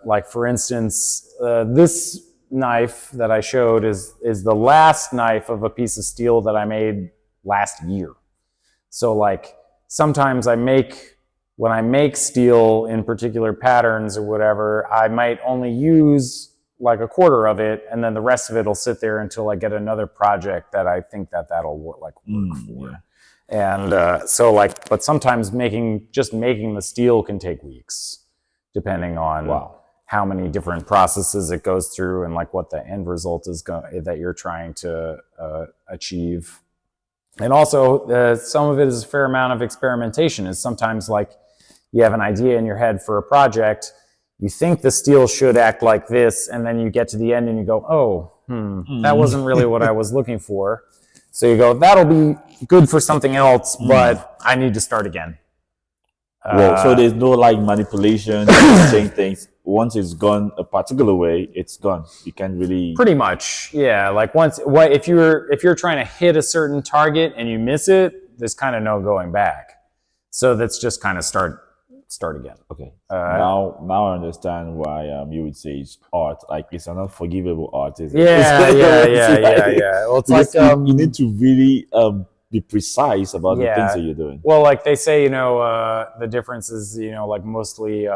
S1: Like for instance, this knife that I showed is the last knife of a piece of steel that I made last year. So like sometimes when I make steel in particular patterns or whatever, I might only use like a quarter of it, and then the rest of it will sit there until I get another project that I think that'll work for.
S2: Yeah.
S1: And so like, but sometimes making the steel can take weeks, depending on how many different processes it goes through and like what the end result is that you're trying to achieve. And also some of it is a fair amount of experimentation. Is sometimes like you have an idea in your head for a project, you think the steel should act like this, and then you get to the end and you go, that wasn't really what I was looking for. So you go, that'll be good for something else, but I need to start again.
S2: Well, so there's no like manipulation, saying things. Once it's gone a particular way, it's gone. You can't really.
S1: Pretty much, yeah. Like if you're trying to hit a certain target and you miss it, there's kind of no going back. So that's just kind of start again.
S2: Okay. Now I understand why you would say it's art. Like it's an unforgivable art, is it?
S1: Yeah. Well, it's like
S2: you need to really be precise about the things that you're doing.
S1: Well, like they say, the difference is, like mostly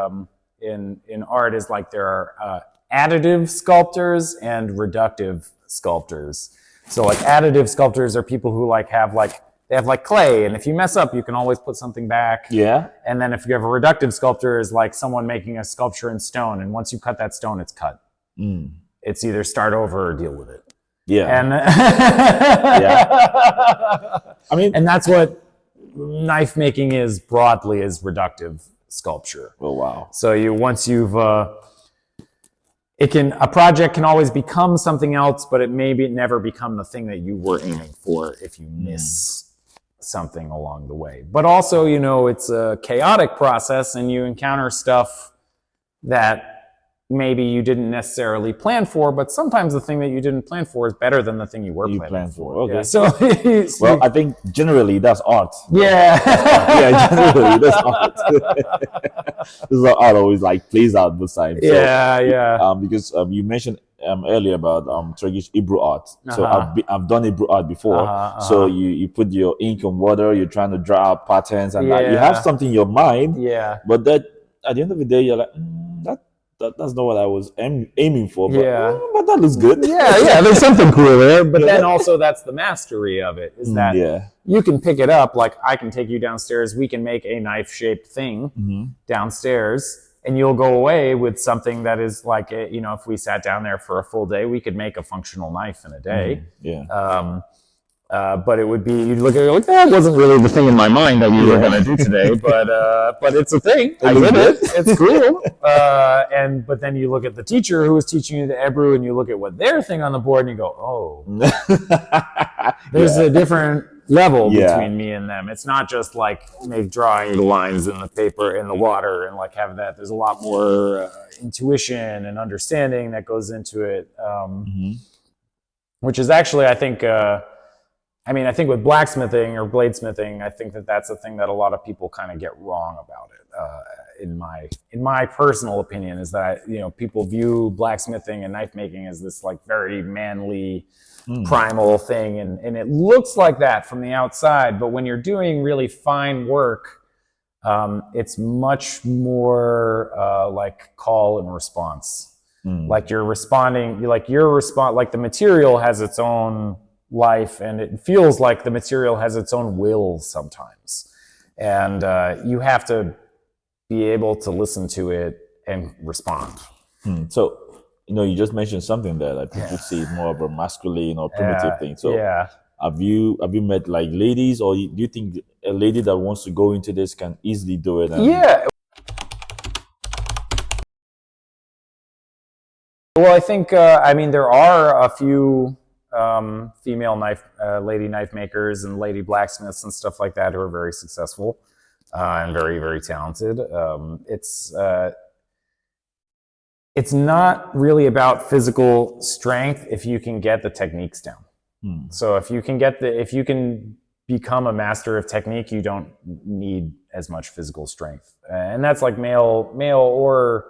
S1: in art is like there are additive sculptors and reductive sculptors. So like additive sculptors are people who they have clay, and if you mess up, you can always put something back.
S2: Yeah.
S1: And then if you have a reductive sculptor, is like someone making a sculpture in stone, and once you cut that stone, it's cut. It's either start over or deal with it.
S2: Yeah.
S1: And
S2: I mean,
S1: and that's what knife making is broadly, is reductive sculpture.
S2: Oh wow.
S1: So a project can always become something else, but it maybe never become the thing that you were aiming for if you miss something along the way. But also, it's a chaotic process, and you encounter stuff that maybe you didn't necessarily plan for, but sometimes the thing that you didn't plan for is better than the thing you were planning for.
S2: Okay.
S1: Yeah, so
S2: well, I think generally that's art.
S1: Yeah.
S2: Yeah, generally that's art. This is how art always plays out both sides. So,
S1: yeah.
S2: Because you mentioned earlier about Turkish Hebrew art. So I've done Hebrew art before. So you put your ink on water, you're trying to draw out patterns, and you have something in your mind.
S1: Yeah.
S2: But that at the end of the day, you're like, that's not what I was aiming for. But, but that looks good.
S1: Yeah. There's something cool there. But then also that's the mastery of it, is that you can pick it up. Like I can take you downstairs. We can make a knife-shaped thing downstairs. And you'll go away with something that is like, if we sat down there for a full day, we could make a functional knife in a day. But it would be, you'd look at it like, that wasn't really the thing in my mind that we were going to do today, but it's a thing. I did it. It's cool. But then you look at the teacher who was teaching you the Hebrew, and you look at what their thing on the board, and you go, oh, there's a different level between me and them. It's not just like drawing the lines in the paper in the water and have that. There's a lot more intuition and understanding that goes into it, which is actually, I think with blacksmithing or bladesmithing, I think that's a thing that a lot of people kind of get wrong about it. In my personal opinion, is that people view blacksmithing and knife making as this very manly, primal thing, and it looks like that from the outside. But when you're doing really fine work, it's much more like call and response. Like you're responding, the material has its own life, and it feels like the material has its own will sometimes, and you have to be able to listen to it and respond.
S2: So you just mentioned something there that people see more of a masculine or primitive thing. So have you met ladies, or do you think a lady that wants to go into this can easily do it?
S1: Well, I think there are a few female lady knife makers and lady blacksmiths and stuff like that who are very successful and very, very talented. It's not really about physical strength if you can get the techniques down. So if you can become a master of technique, you don't need as much physical strength, and that's male or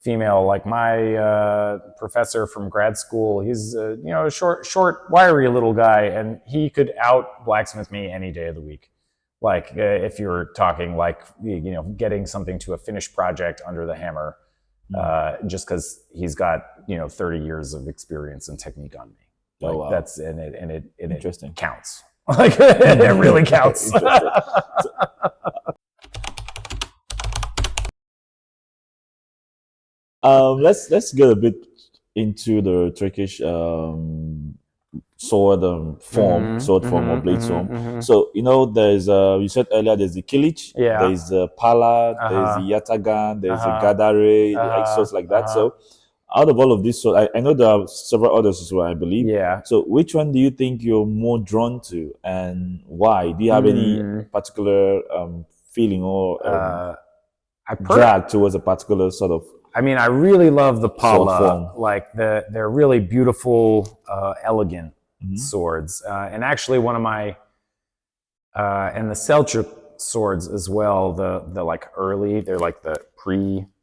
S1: female. Like my professor from grad school, he's a short, wiry little guy, and he could out blacksmith me any day of the week. If you're talking getting something to a finished project under the hammer, just because he's got 30 years of experience and technique on me. That's and it
S2: interesting.
S1: It counts. It really counts.
S2: Let's get a bit into the Turkish sword form or blade form. So there's you said earlier there's the Kilij, there's the Pala, there's the Yataghan, there's the gaddare, swords like that. So out of all of these swords, I know there are several others as well, I believe. So which one do you think you're more drawn to, and why? Do you have any particular feeling or drag towards a particular sort of.
S1: I mean, I really love the
S2: Sword
S1: pala.
S2: form.
S1: Like they're really beautiful, elegant swords. And actually, one of my and the Selçuk swords as well. The like early, they're like the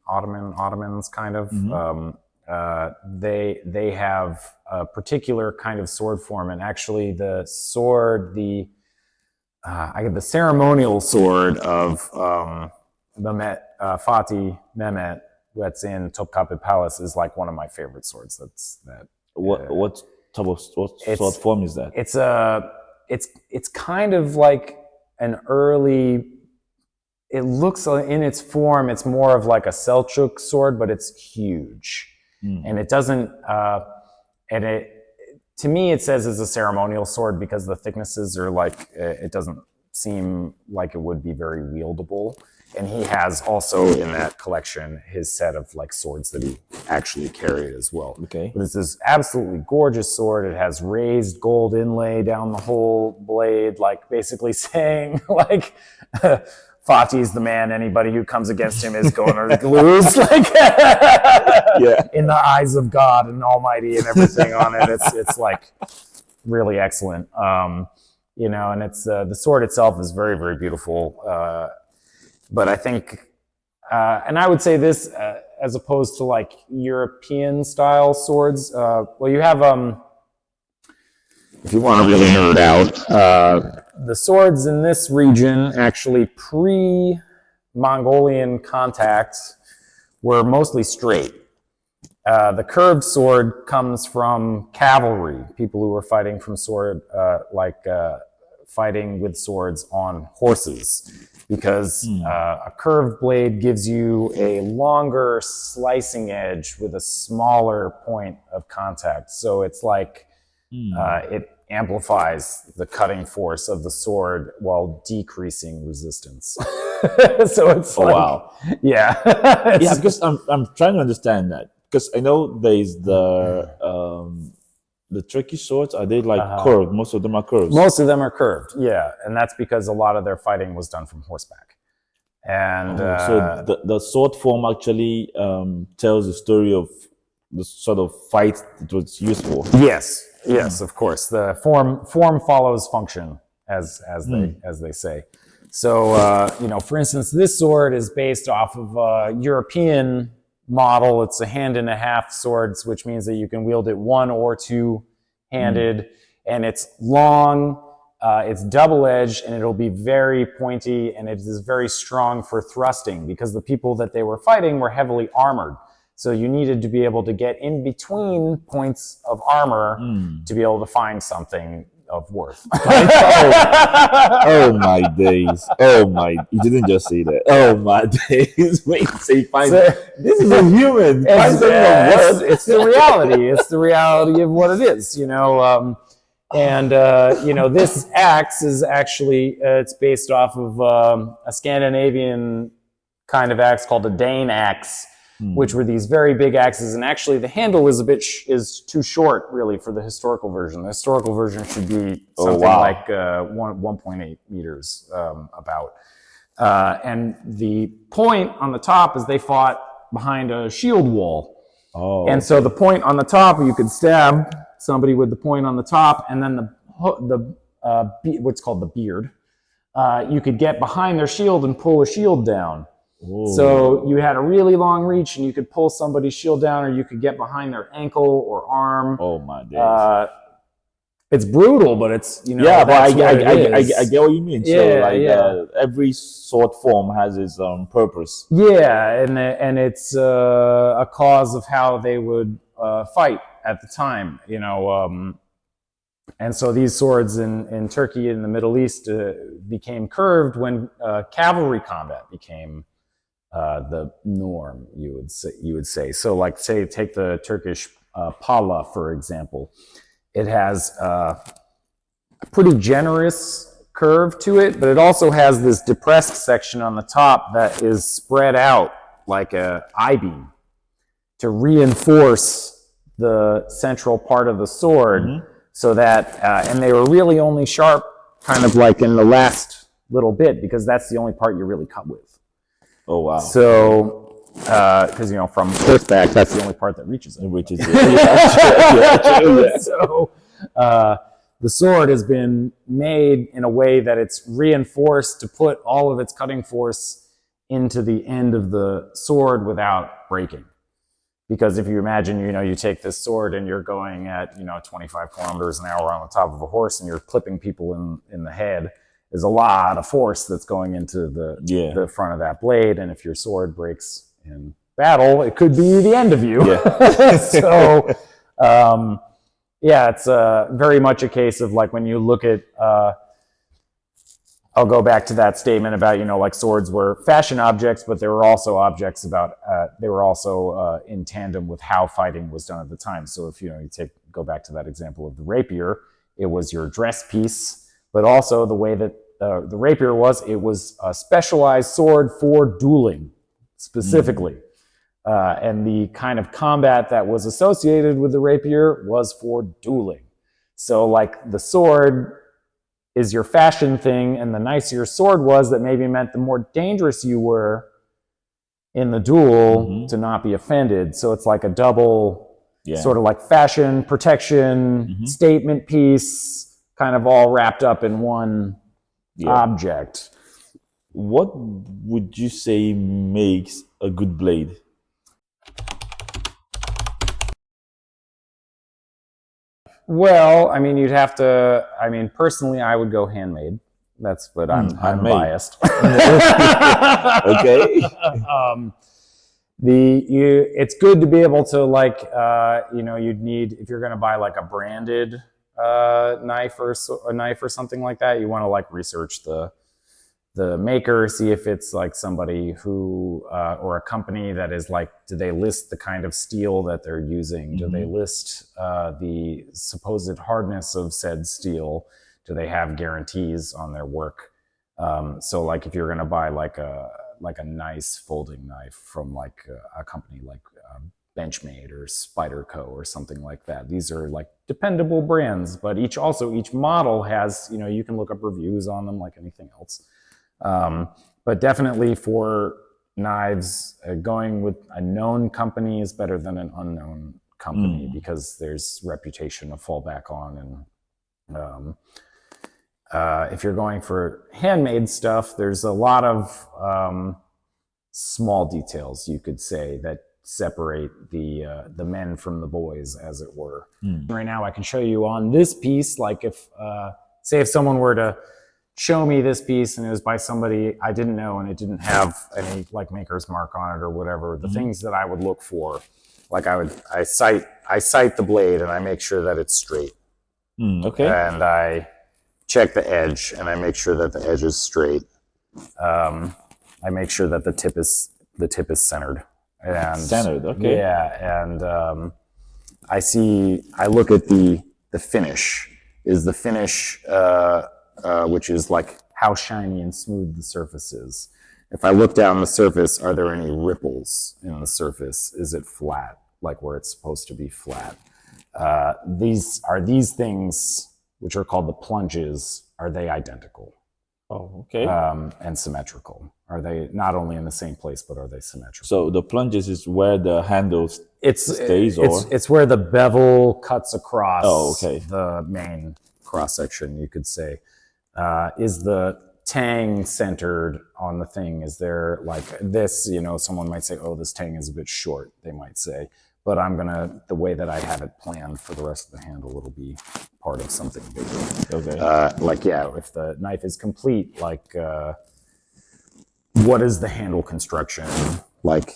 S1: Ottomans kind of. They have a particular kind of sword form, and actually the sword, the ceremonial sword of Mehmet Fatih Mehmet, that's in Topkapi Palace, is like one of my favorite swords.
S2: What type of sword form is that?
S1: It's kind of like an early. It looks in its form, it's more of like a Selçuk sword, but it's huge, and it doesn't. To me, it says it's a ceremonial sword because the thicknesses are like, it doesn't seem like it would be very wieldable. And he has also in that collection his set of like swords that he actually carried as well.
S2: Okay.
S1: But it's this absolutely gorgeous sword. It has raised gold inlay down the whole blade, like basically saying like Fatih's the man. Anybody who comes against him is going to lose. Like in the eyes of God and Almighty and everything on it. It's like really excellent. You know, and it's the sword itself is very, very beautiful. But I think, and I would say this, as opposed to like European style swords, well, you have, if you want to really nerd out, the swords in this region, actually pre-Mongolian contacts, were mostly straight. The curved sword comes from cavalry, people who were fighting from fighting with swords on horses. Because a curved blade gives you a longer slicing edge with a smaller point of contact. So it's like it amplifies the cutting force of the sword while decreasing resistance. So it's
S2: wow.
S1: Yeah.
S2: Yeah, because I'm trying to understand that. Because I know there's the Turkish swords, are they like curved? Most of them are curved.
S1: Most of them are curved, yeah. And that's because a lot of their fighting was done from horseback. And
S2: so the sword form actually tells the story of the sort of fight it was used for.
S1: Yes, of course. The form follows function, as they say. So, you know, for instance, this sword is based off of a European model. It's a hand and a half swords, which means that you can wield it one or two handed, and it's long, it's double-edged, and it'll be very pointy, and it is very strong for thrusting because the people that they were fighting were heavily armored. So you needed to be able to get in between points of armor to be able to find something of worth.
S2: Oh my days. Oh my, you didn't just say that. Oh my days. Wait, say find this is a human.
S1: It's the reality. It's the reality of what it is, you know. You know, this axe is actually, it's based off of a Scandinavian kind of axe called a Dane axe, which were these very big axes, and actually the handle is is too short, really, for the historical version. The historical version should be something like 1.8 meters, about. And the point on the top is they fought behind a shield wall. And so the point on the top, you could stab somebody with the point on the top, and then what's called the beard, you could get behind their shield and pull a shield down. Whoa. So you had a really long reach, and you could pull somebody's shield down, or you could get behind their ankle or arm.
S2: Oh my days!
S1: It's brutal, but it's, you know.
S2: Yeah, but I get what you mean. So every sword form has its purpose.
S1: Yeah, and it's a cause of how they would fight at the time, you know. And so these swords in Turkey and the Middle East became curved when cavalry combat became the norm, you would say. So like, say, take the Turkish pala, for example. It has a pretty generous curve to it, but it also has this depressed section on the top that is spread out like a I-beam to reinforce the central part of the sword, so that, and they were really only sharp kind of like in the last little bit, because that's the only part you really cut with.
S2: Oh wow!
S1: So, because from horseback, that's the only part that reaches it.
S2: Which is
S1: So, the sword has been made in a way that it's reinforced to put all of its cutting force into the end of the sword without breaking. Because if you imagine, you take this sword and you're going at, 25 kilometers an hour on the top of a horse and you're clipping people in the head, there's a lot of force that's going into the front of that blade. And if your sword breaks in battle, it could be the end of you. Yeah. So, it's very much a case of like when you look at, I'll go back to that statement about, like swords were fashion objects, but they were also objects they were also in tandem with how fighting was done at the time. So if, go back to that example of the rapier, it was your dress piece, but also the way that the rapier it was a specialized sword for dueling specifically. And the kind of combat that was associated with the rapier was for dueling. So like the sword is your fashion thing, and the nicer your sword was, that maybe meant the more dangerous you were in the duel to not be offended. So it's like a double sort of like fashion, protection, statement piece, kind of all wrapped up in one object.
S2: What would you say makes a good blade?
S1: Well, you'd have to. Personally, I would go handmade. But I'm biased.
S2: Okay.
S1: It's good to be able to you'd need, if you're going to buy like a branded knife or something like that, you want to like research the maker, see if it's like somebody who or a company that is like, do they list the kind of steel that they're using? Do they list the supposed hardness of said steel? Do they have guarantees on their work? So like if you're going to buy like a nice folding knife from like a company like Benchmade or Spyderco or something like that, these are like dependable brands, but each model has, you can look up reviews on them like anything else. But definitely for knives, going with a known company is better than an unknown company because there's reputation to fall back on. And if you're going for handmade stuff, there's a lot of small details, you could say, that separate the men from the boys, as it were. Right now, I can show you on this piece, like if someone were to show me this piece and it was by somebody I didn't know and it didn't have any like maker's mark on it or whatever, the things that I would look for, like I sight the blade and I make sure that it's straight.
S2: Okay.
S1: And I check the edge and I make sure that the edge is straight. I make sure that the tip is centered. And
S2: centered, okay.
S1: Yeah, and I look at the finish. Is the finish which is like how shiny and smooth the surface is. If I look down the surface, are there any ripples in the surface? Is it flat, like where it's supposed to be flat? These things, which are called the plunges, are they identical?
S2: Oh, okay.
S1: And symmetrical. Are they not only in the same place, but are they symmetrical?
S2: So the plunges is where the handle stays,
S1: it's where the bevel cuts across
S2: the
S1: main cross section, you could say. Is the tang centered on the thing? Is there like this, someone might say, oh, this tang is a bit short, they might say. But the way that I have it planned for the rest of the handle, it'll be part of something bigger. Okay. If the knife is complete, like what is the handle construction? Like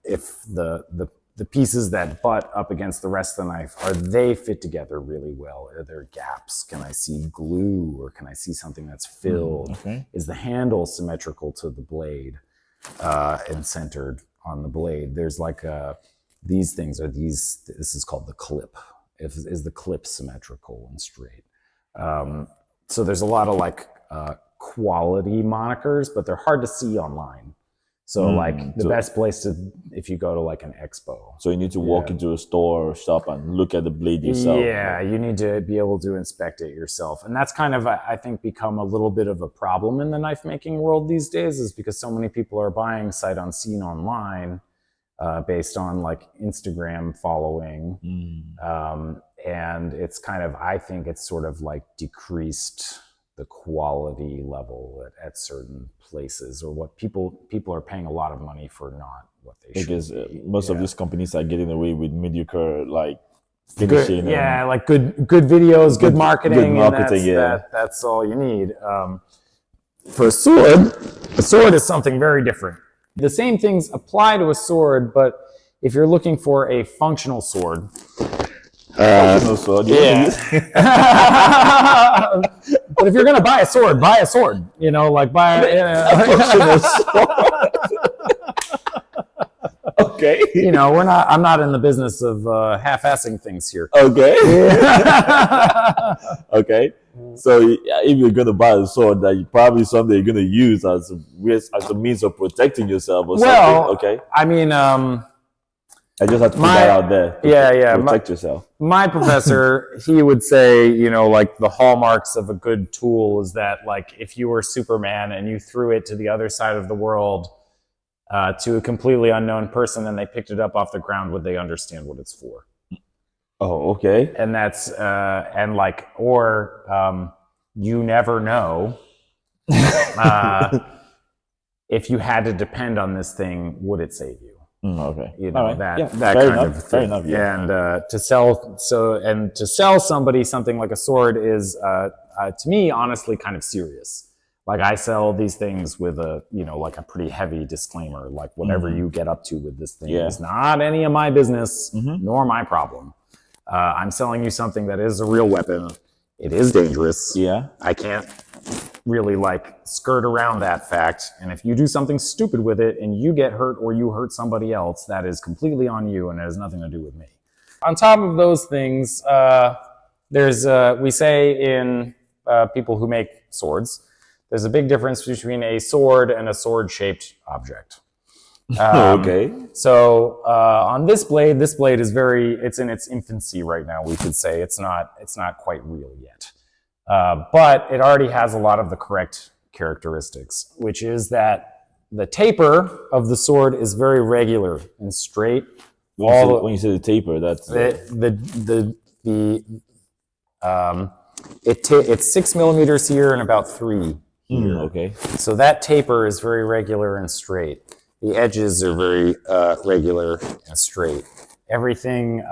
S1: if the pieces that butt up against the rest of the knife, are they fit together really well? Are there gaps? Can I see glue or can I see something that's filled?
S2: Okay.
S1: Is the handle symmetrical to the blade and centered on the blade? There's like this is called the clip. Is the clip symmetrical and straight? So there's a lot of like quality monikers, but they're hard to see online. So like the best place to, if you go to like an expo.
S2: So you need to walk into a store or shop and look at the blade yourself.
S1: Yeah, you need to be able to inspect it yourself. And that's kind of, I think, become a little bit of a problem in the knife making world these days, is because so many people are buying sight unseen online based on like Instagram following. And it's kind of, I think it's sort of like decreased the quality level at certain places, or what people are paying a lot of money for not what they should.
S2: Because most of these companies are getting away with mediocre like finishing.
S1: Like good videos, good marketing.
S2: And
S1: that's all you need. For a sword is something very different. The same things apply to a sword, but if you're looking for a functional sword,
S2: functional sword,
S1: but if you're gonna buy a sword. You know, like buy a
S2: functional sword. Okay.
S1: You know, I'm not in the business of half-assing things here.
S2: Okay. Okay. So if you're gonna buy a sword, that probably something you're gonna use as a means of protecting yourself or something. Okay.
S1: I mean,
S2: I just have to put that out there. Protect yourself.
S1: My professor, he would say, you know, like the hallmarks of a good tool is that, like, if you were Superman and you threw it to the other side of the world to a completely unknown person and they picked it up off the ground, would they understand what it's for?
S2: Oh, okay.
S1: And that's, and like, or you never know. If you had to depend on this thing, would it save you?
S2: Okay.
S1: You know,
S2: right.
S1: that
S2: fair
S1: kind
S2: enough.
S1: of thing.
S2: Fair enough. Yeah.
S1: And to sell somebody something like a sword is, to me, honestly, kind of serious. Like, I sell these things with a, you know, like a pretty heavy disclaimer, like whatever you get up to with this thing is not any of my business, nor my problem. I'm selling you something that is a real weapon. It is dangerous.
S2: Yeah.
S1: I can't really like skirt around that fact. And if you do something stupid with it and you get hurt or you hurt somebody else, that is completely on you and it has nothing to do with me. On top of those things, we say in people who make swords, there's a big difference between a sword and a sword-shaped object.
S2: Okay.
S1: So on this blade is it's in its infancy right now, we could say. It's not quite real yet. But it already has a lot of the correct characteristics, which is that the taper of the sword is very regular and straight.
S2: When you say the taper, that's
S1: it's 6 millimeters here and about 3 here.
S2: Okay.
S1: So that taper is very regular and straight. The edges are very regular and straight. Everything,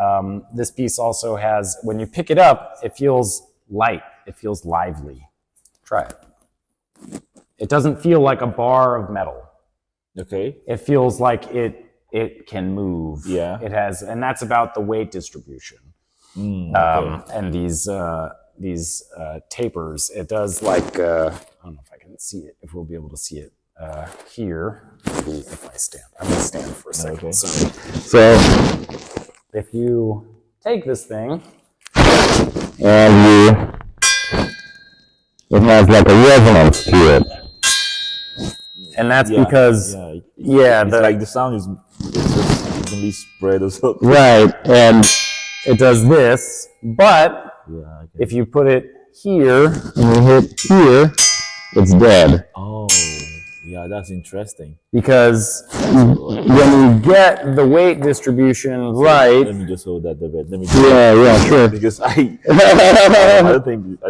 S1: this piece also has, when you pick it up, it feels light. It feels lively. Try it. It doesn't feel like a bar of metal.
S2: Okay.
S1: It feels like it can move.
S2: Yeah.
S1: It has, and that's about the weight distribution.
S2: Okay.
S1: And these tapers, it does like, I don't know if I can see it, if we'll be able to see it here. Maybe if I stand. I'm going to stand for a second.
S2: Okay.
S1: So if you take this thing and it has like a resonance to it. And that's because,
S2: it's like the sound is just evenly spread or something.
S1: Right, and it does this, but if you put it here and you hit here, it's dead.
S2: Oh, yeah, that's interesting.
S1: Because when you get the weight distribution right.
S2: Let me just hold that a bit.
S1: Yeah, sure.
S2: Because I don't think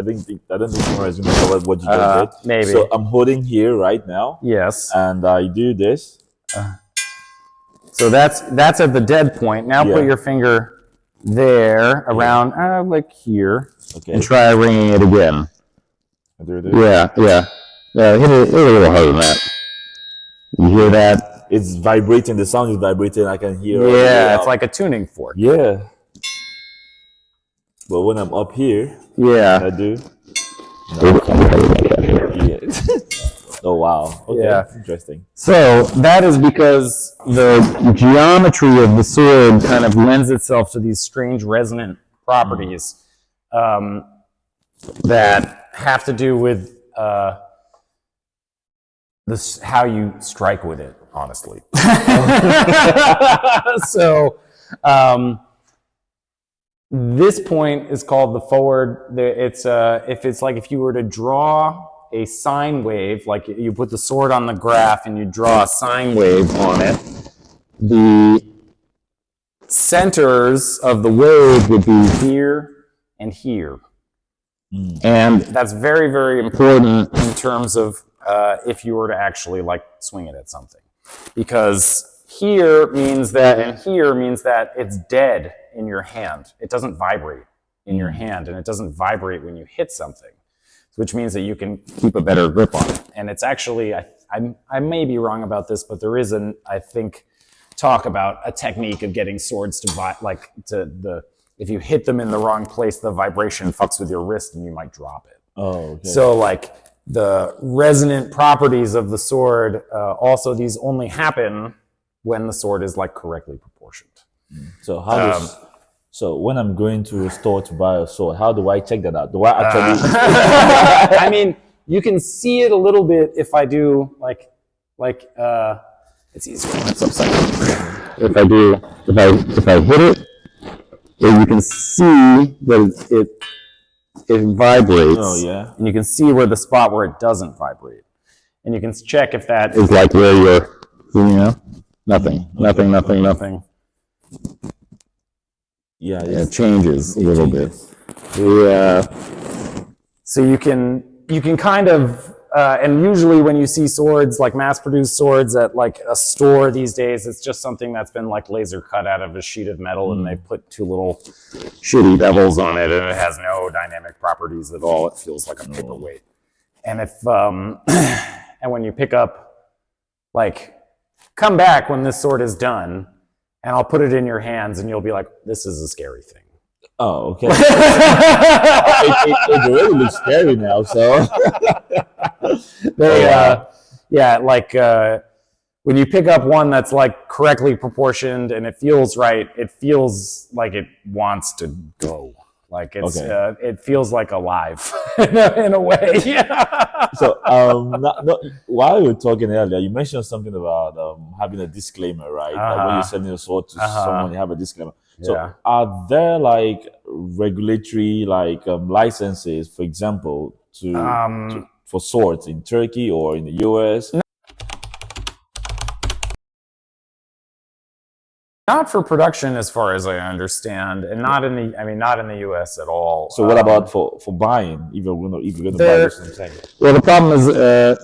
S2: Nora is gonna know what you just did.
S1: Maybe.
S2: So I'm holding here right now.
S1: Yes.
S2: And I do this.
S1: So that's at the dead point. Now put your finger there around like here.
S2: Okay.
S1: And try ringing it again.
S2: I do this.
S1: Yeah. Hit it a little harder than that. You hear that?
S2: It's vibrating. The sound is vibrating. I can hear.
S1: Yeah, it's like a tuning fork.
S2: Yeah. But when I'm up here, I do. Oh wow. Okay.
S1: Yeah.
S2: Interesting.
S1: So that is because the geometry of the sword kind of lends itself to these strange resonant properties that have to do with how you strike with it. honestly. So this point is called the forward. It's if you were to draw a sine wave, like you put the sword on the graph and you draw a sine wave on it, the centers of the wave would be here and here. And that's very, very important in terms of if you were to actually like swing it at something. Because here means that, and here means that it's dead in your hand. It doesn't vibrate in your hand, and it doesn't vibrate when you hit something, which means that you can keep a better grip on it. And it's actually, I may be wrong about this, but there is I think, talk about a technique of getting swords to if you hit them in the wrong place, the vibration fucks with your wrist and you might drop it.
S2: Oh, okay.
S1: So like the resonant properties of the sword, also these only happen when the sword is like correctly proportioned.
S2: So so when I'm going to a store to buy a sword, how do I check that out? Do I actually?
S1: I mean, you can see it a little bit if I do it's easier when it's upside down. If I hit it, you can see that it vibrates.
S2: Oh yeah.
S1: And you can see where the spot where it doesn't vibrate, and you can check if that is like where you're, nothing.
S2: Yeah,
S1: it changes a little bit. Yeah. So you can kind of, and usually when you see swords, like mass-produced swords at like a store these days, it's just something that's been like laser cut out of a sheet of metal, and they put two little shitty bevels on it, and it has no dynamic properties at all. It feels like a paperweight. And and when you pick up, like, come back when this sword is done, and I'll put it in your hands, and you'll be like, this is a scary thing.
S2: Oh, okay. it really looks scary now, so.
S1: When you pick up one that's like correctly proportioned and it feels right, it feels like it wants to go. Like it feels like alive in a way.
S2: So while we were talking earlier, you mentioned something about having a disclaimer, right? Like when you're sending a sword to someone, you have a disclaimer. So are there like regulatory licenses, for example, for swords in Turkey or in the US?
S1: Not for production, as far as I understand, and not in the U.S. at all.
S2: So what about for buying? If you're going to buy this thing?
S1: Well, the problem is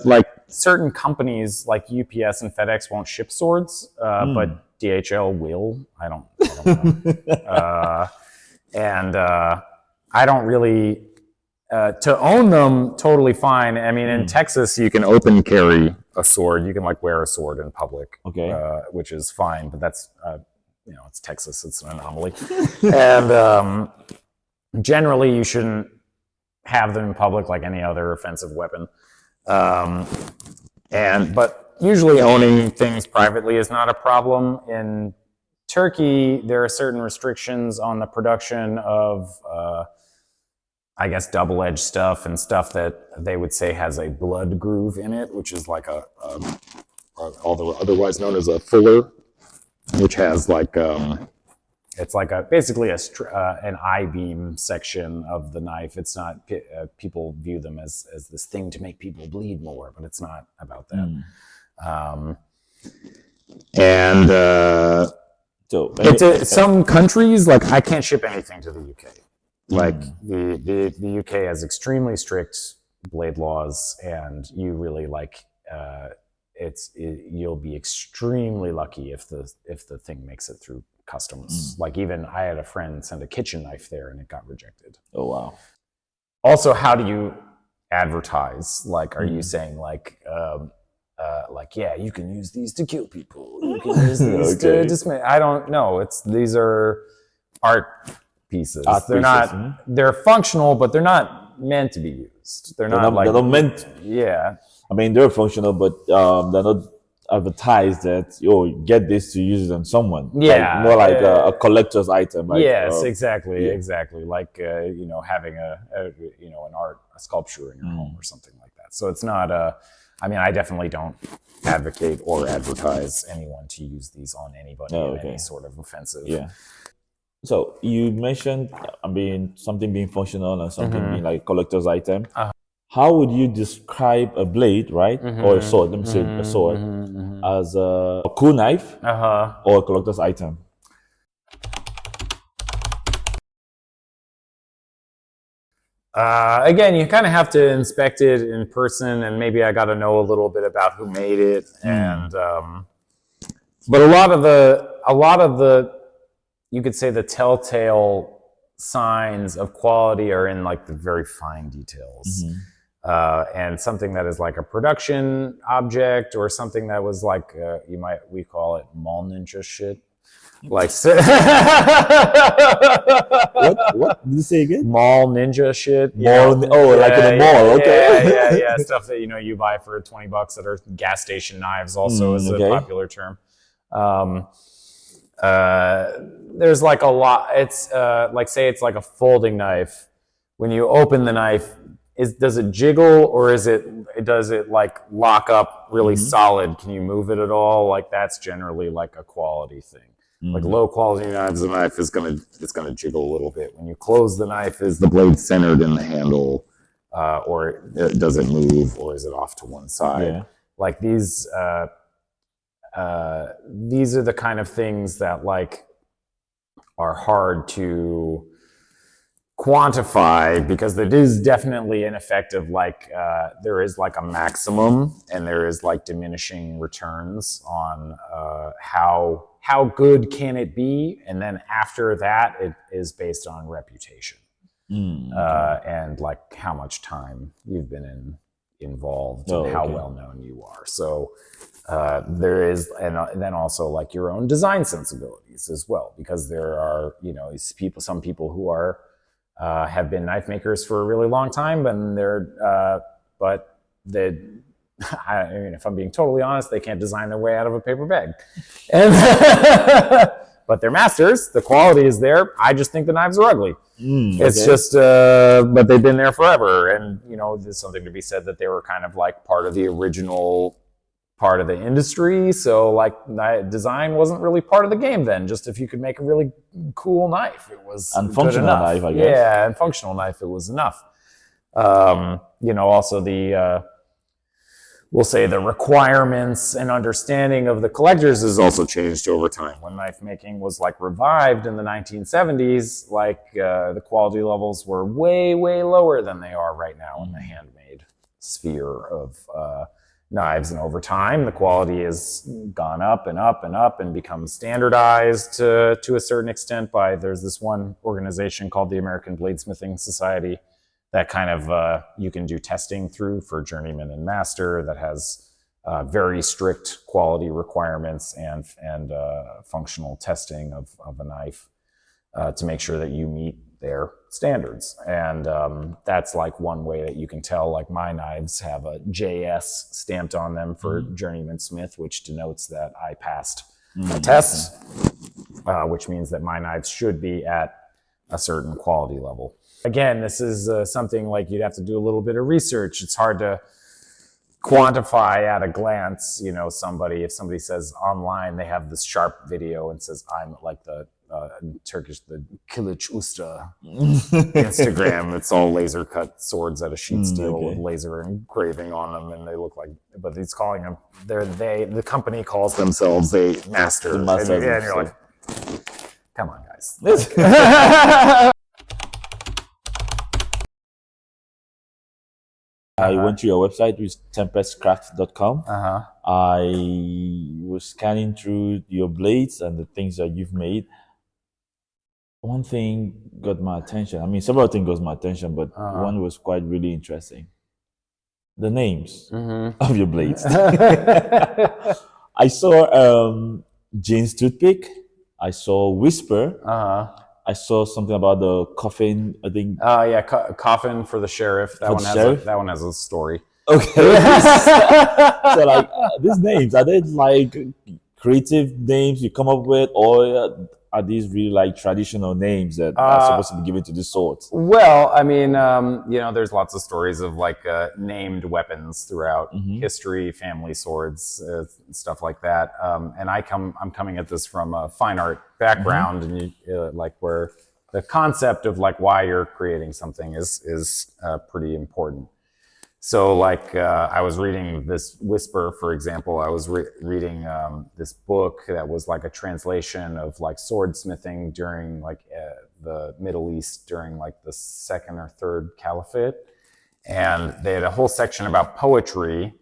S1: like certain companies like UPS and FedEx won't ship swords, but DHL will. I don't know. And I don't really to own them. Totally fine. I mean, in Texas, you can open carry a sword. You can like wear a sword in public, which is fine. But that's it's Texas. It's an anomaly. And generally, you shouldn't have them in public like any other offensive weapon. But usually owning things privately is not a problem. In Turkey, there are certain restrictions on the production of, I guess, double-edged stuff and stuff that they would say has a blood groove in it, which is like otherwise known as a fuller, which has like it's like basically an I-beam section of the knife. It's not people view them as this thing to make people bleed more, but it's not about that. Some countries, like I can't ship anything to the UK. Like the UK has extremely strict blade laws, and you really you'll be extremely lucky if the thing makes it through customs. Like even I had a friend send a kitchen knife there and it got rejected.
S2: Oh wow.
S1: Also, how do you advertise? Like, are you saying yeah, you can use these to kill people. You can use these to dismiss. I don't know. These are art pieces. They're functional, but they're not meant to be used. They're not
S2: meant.
S1: Yeah.
S2: I mean, they're functional, but they're not advertised that get this to use it on someone.
S1: Yeah,
S2: more like a collector's item. Like,
S1: yes, exactly. Like having a sculpture in your home or something like that. So it's not I mean, I definitely don't advocate or advertise anyone to use these on anybody in any sort of offensive.
S2: Yeah. So you mentioned something being functional and something being like a collector's item. How would you describe a blade, right, or a sword? Let me say a sword as a cool knife or a collector's item.
S1: Again, you kind of have to inspect it in person, and maybe I got to know a little bit about who made it. And but a lot of the, you could say the telltale signs of quality are in like the very fine details. And something that is like a production object, or something that was like we call it mall ninja shit. Like
S2: what did you say again?
S1: Mall ninja shit.
S2: Like in a mall. Okay.
S1: Yeah. Stuff that you buy for $20 that are gas station knives. Also, is a popular term. There's like a lot. It's like, say it's like a folding knife. When you open the knife, does it jiggle, or does it like lock up really solid? Can you move it at all? Like, that's generally like a quality thing. Like low quality knives, the knife it's gonna jiggle a little bit. When you close the knife, is the blade centered in the handle, or does it move, or is it off to one side?
S2: Yeah.
S1: Like these are the kind of things that like are hard to quantify, because it is definitely an effective, like there is like a maximum and there is like diminishing returns on how good can it be, and then after that it is based on reputation and like how much time you've been involved and how well known you are. So there is, and then also like your own design sensibilities as well, because there are some people who are have been knife makers for a really long time, and I mean, if I'm being totally honest, they can't design their way out of a paper bag. And but they're masters. The quality is there. I just think the knives are ugly. It's just, but they've been there forever. And, there's something to be said that they were kind of like part of the original part of the industry. So like design wasn't really part of the game then. Just if you could make a really cool knife, it was
S2: functional
S1: enough.
S2: Knife, I guess.
S1: Yeah, and functional knife, it was enough. Also we'll say the requirements and understanding of the collectors has also changed over time. When knife making was like revived in the 1970s, like the quality levels were way, way lower than they are right now in the handmade sphere of knives. And over time, the quality has gone up and up and up and become standardized to a certain extent there's this one organization called the American Bladesmithing Society that kind of you can do testing through for journeyman and master, that has very strict quality requirements and functional testing of a knife to make sure that you meet their standards. And that's like one way that you can tell, like my knives have a JS stamped on them for journeyman smith, which denotes that I passed a test, which means that my knives should be at a certain quality level. Again, this is something like you'd have to do a little bit of research. It's hard to quantify at a glance. If somebody says online they have this sharp video and says, I'm like the Turkish, the Kilij Usta Instagram. It's all laser cut swords out of sheet steel with laser engraving on them, and they look like. But he's calling them. The company calls themselves a master. And you're like, come on, guys.
S2: I went to your website, which is tempestcraft.com. I was scanning through your blades and the things that you've made. One thing got my attention. I mean, several things got my attention, but one was quite really interesting. The names of your blades. I saw Djinn's Toothpick. I saw Whisper. I saw something about the coffin, I think.
S1: Oh, yeah, coffin for the sheriff. That one has a story.
S2: Okay. So, like, these names, are they like creative names you come up with, or are these really like traditional names that are supposed to be given to the swords?
S1: Well, I mean, there's lots of stories of like named weapons throughout history, family swords, stuff like that. And I'm coming at this from a fine art background, and like where the concept of like why you're creating something is pretty important. So like I was reading this Whisper, for example. I was reading this book that was like a translation of like swordsmithing during like the Middle East during like the second or third caliphate. And they had a whole section about poetry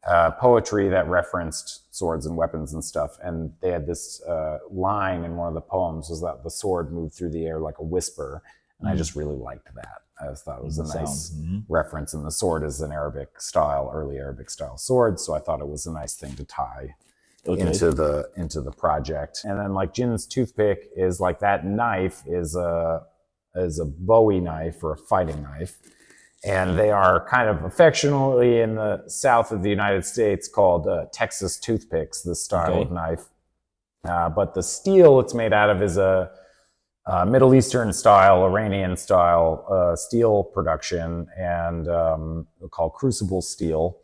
S1: that referenced swords and weapons and stuff. And they had this line in one of the poems was that the sword moved through the air like a whisper. And I just really liked that. I just thought it was a nice reference. And the sword is an early Arabic style sword. So I thought it was a nice thing to tie into the project. And then like Djinn's toothpick is like that knife is a Bowie knife or a fighting knife. And they are kind of affectionately in the south of the United States called Texas toothpicks, this style of knife. But the steel it's made out of is a Middle Eastern style, Iranian style steel production, and called crucible steel.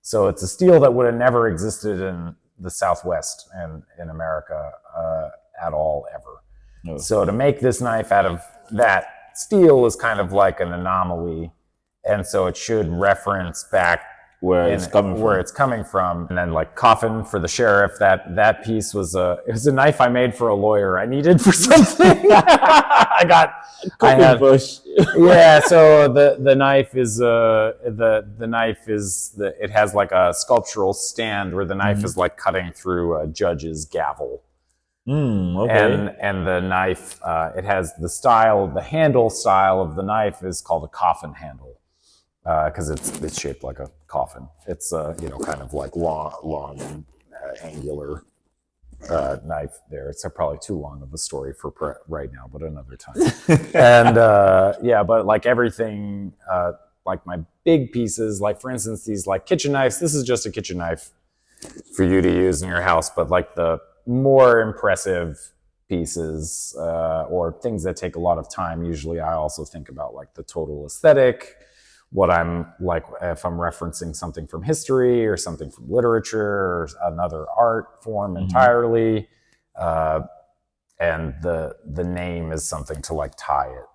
S1: So it's a steel that would have never existed in the Southwest and in America at all ever. No. So to make this knife out of that steel is kind of like an anomaly, and so it should reference back where it's coming from. And then like coffin for the sheriff, that piece was a knife I made for a lawyer I needed for something. So the knife is it has like a sculptural stand where the knife is like cutting through a judge's gavel. And the knife it has the handle style of the knife is called a coffin handle. Because it's shaped like a coffin. It's kind of like long angular knife there. It's probably too long of a story for right now, but another time. And but like everything, like my big pieces, like for instance these like kitchen knives. This is just a kitchen knife for you to use in your house, but like the more impressive pieces or things that take a lot of time, usually I also think about like the total aesthetic. What I'm like, if I'm referencing something from history or something from literature or another art form entirely, and the name is something to like tie it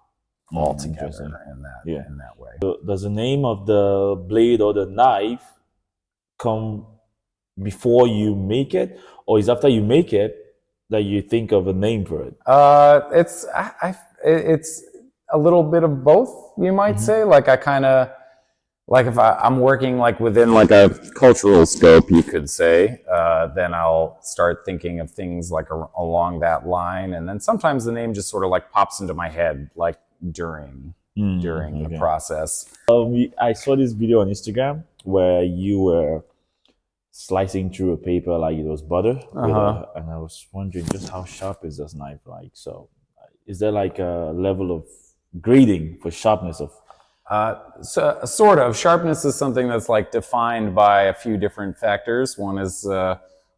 S1: all together in that way.
S2: So does the name of the blade or the knife come before you make it, or is after you make it that you think of a name for it?
S1: It's a little bit of both, you might say. Like I kind of, like if I'm working like within like a cultural scope, you could say, then I'll start thinking of things like along that line. And then sometimes the name just sort of like pops into my head, like during the process.
S2: I saw this video on Instagram where you were slicing through a paper like it was butter. And I was wondering just how sharp is this knife like? So is there like a level of grading for sharpness of?
S1: So sort of. Sharpness is something that's like defined by a few different factors. One is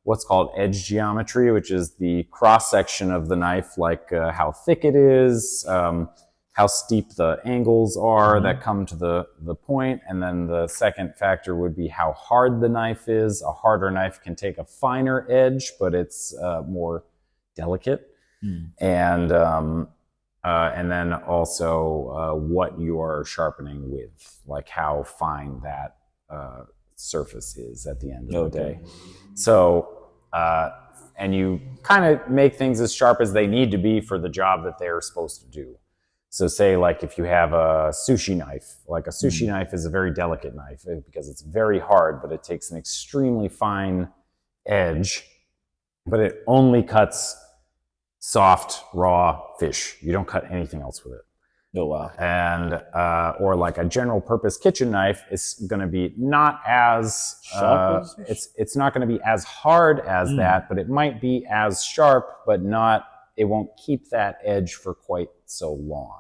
S1: what's called edge geometry, which is the cross section of the knife, like how thick it is, how steep the angles are that come to the point. And then the second factor would be how hard the knife is. A harder knife can take a finer edge, but it's more delicate. And then also what you are sharpening with, like how fine that surface is at the end of the day. So, and you kind of make things as sharp as they need to be for the job that they're supposed to do. So say like if you have a sushi knife, like a sushi knife is a very delicate knife because it's very hard, but it takes an extremely fine edge, but it only cuts soft, raw fish. You don't cut anything else with it.
S2: Oh, wow.
S1: And, or like a general purpose kitchen knife is going to be not as,
S2: sharp
S1: it's not going to be as hard as that, but it might be as sharp, but it won't keep that edge for quite so long.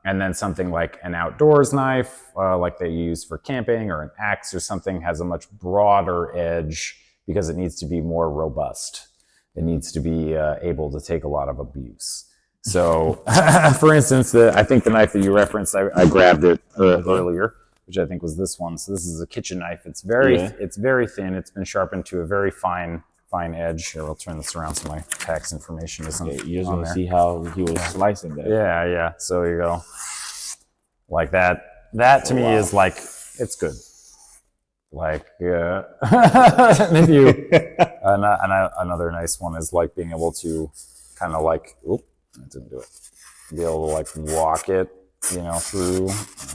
S1: And then something like an outdoors knife, like they use for camping, or an axe or something, has a much broader edge because it needs to be more robust. it needs to be able to take a lot of abuse. So, for instance, I think the knife that you referenced, I grabbed it earlier, which I think was this one. So this is a kitchen knife. It's very thin. It's been sharpened to a very fine edge. Here, I'll turn this around so my tax information isn't.
S2: Okay, you're going to see how he was slicing that.
S1: Yeah. So you go like that. That to me is like, it's good. Like, maybe you. Another nice one is like being able to kind of like, oop, I didn't do it. Be able to like walk it, through.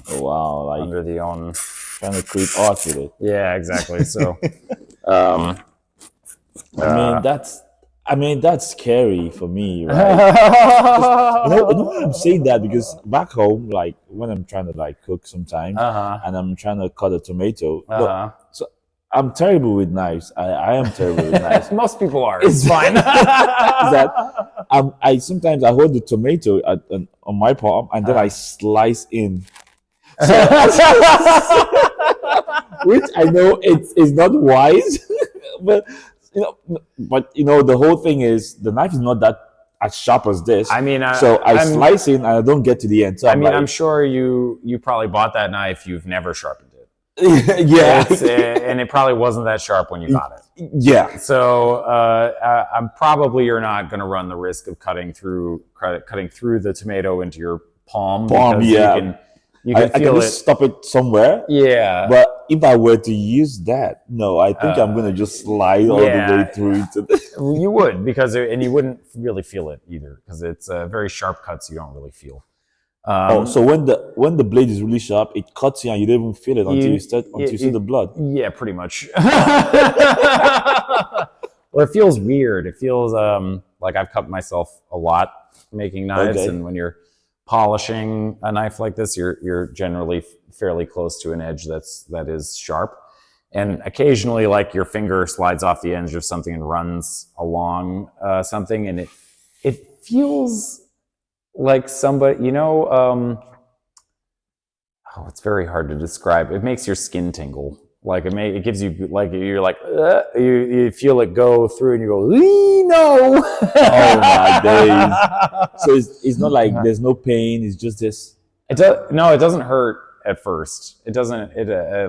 S2: Oh, wow, like
S1: under the own.
S2: Trying to create art with it.
S1: Yeah, exactly. So,
S2: I mean that's scary for me, right? you know why I'm saying that, because back home, like when I'm trying to like cook sometimes, and I'm trying to cut a tomato, so I'm terrible with knives. I am terrible with knives.
S1: Most people are. It's fine.
S2: I sometimes I hold the tomato on my palm and then I slice in. So, which I know it's not wise, but the whole thing is the knife is not that as sharp as this.
S1: I mean,
S2: so I slice in and I don't get to the end. So
S1: I'm sure you probably bought that knife. You've never sharpened it.
S2: Yeah,
S1: and it probably wasn't that sharp when you got it.
S2: Yeah.
S1: So I'm probably you're not going to run the risk of cutting through the tomato into your palm.
S2: Yeah.
S1: You can feel
S2: just stop it somewhere.
S1: Yeah.
S2: But if I were to use that, no, I think I'm going to just slide all the way through into the...
S1: You would, and you wouldn't really feel it either, because it's very sharp cuts you don't really feel.
S2: So when the blade is really sharp, it cuts you and you don't even feel it until you see the blood.
S1: Yeah, pretty much. Well, it feels weird. It feels like I've cut myself a lot making knives, and when you're polishing a knife like this, you're generally fairly close to an edge that is sharp, and occasionally, like your finger slides off the edge of something and runs along something, and it feels like somebody, it's very hard to describe. It makes your skin tingle. Like it gives you, like you're like, you feel it go through and you go, no.
S2: Oh my days. So it's not like there's no pain. It's just this.
S1: It doesn't hurt at first. It doesn't,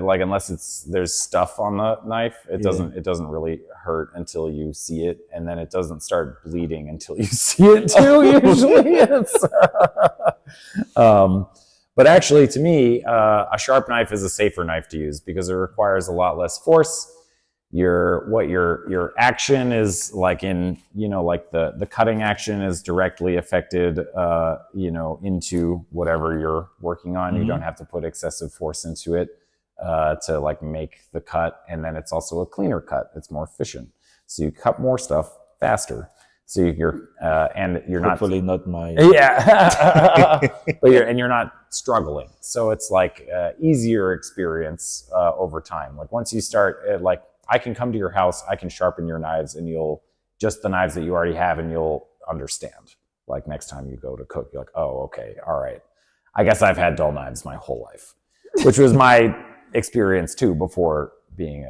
S1: like, unless there's stuff on the knife, it doesn't really hurt until you see it. And then it doesn't start bleeding until you see it too, usually. But actually, to me, a sharp knife is a safer knife to use because it requires a lot less force. Your action is like like the cutting action is directly affected, into whatever you're working on. You don't have to put excessive force into it to like make the cut, and then it's also a cleaner cut. It's more efficient, so you cut more stuff faster. So you're
S2: hopefully not my
S1: but you're not struggling. So it's like easier experience over time. Like once you start, I can come to your house, I can sharpen your knives, and the knives that you already have, and you'll understand. Like next time you go to cook, you're like, oh, okay, all right. I guess I've had dull knives my whole life, which was my experience too before being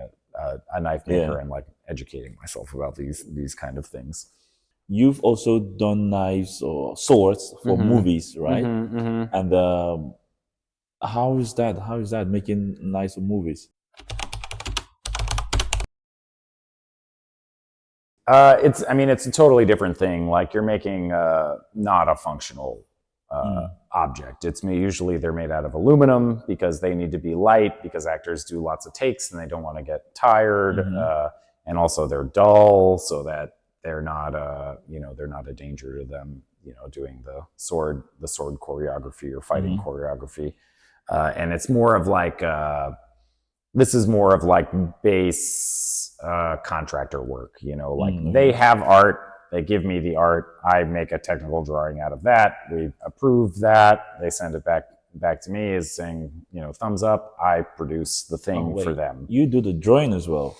S1: a knife maker and like educating myself about these kind of things.
S2: You've also done knives or swords for movies, right? And how is that making knives for movies?
S1: It's a totally different thing. Like you're making not a functional object. Usually they're made out of aluminum because they need to be light, because actors do lots of takes and they don't want to get tired. And also they're dull so that they're not they're not a danger to them, doing the sword choreography or fighting choreography. And it's more of like, this is more of like base contractor work, they have art, they give me the art, I make a technical drawing out of that, we approve that, they send it back to me as saying, thumbs up, I produce the thing for them.
S2: You do the drawing as well?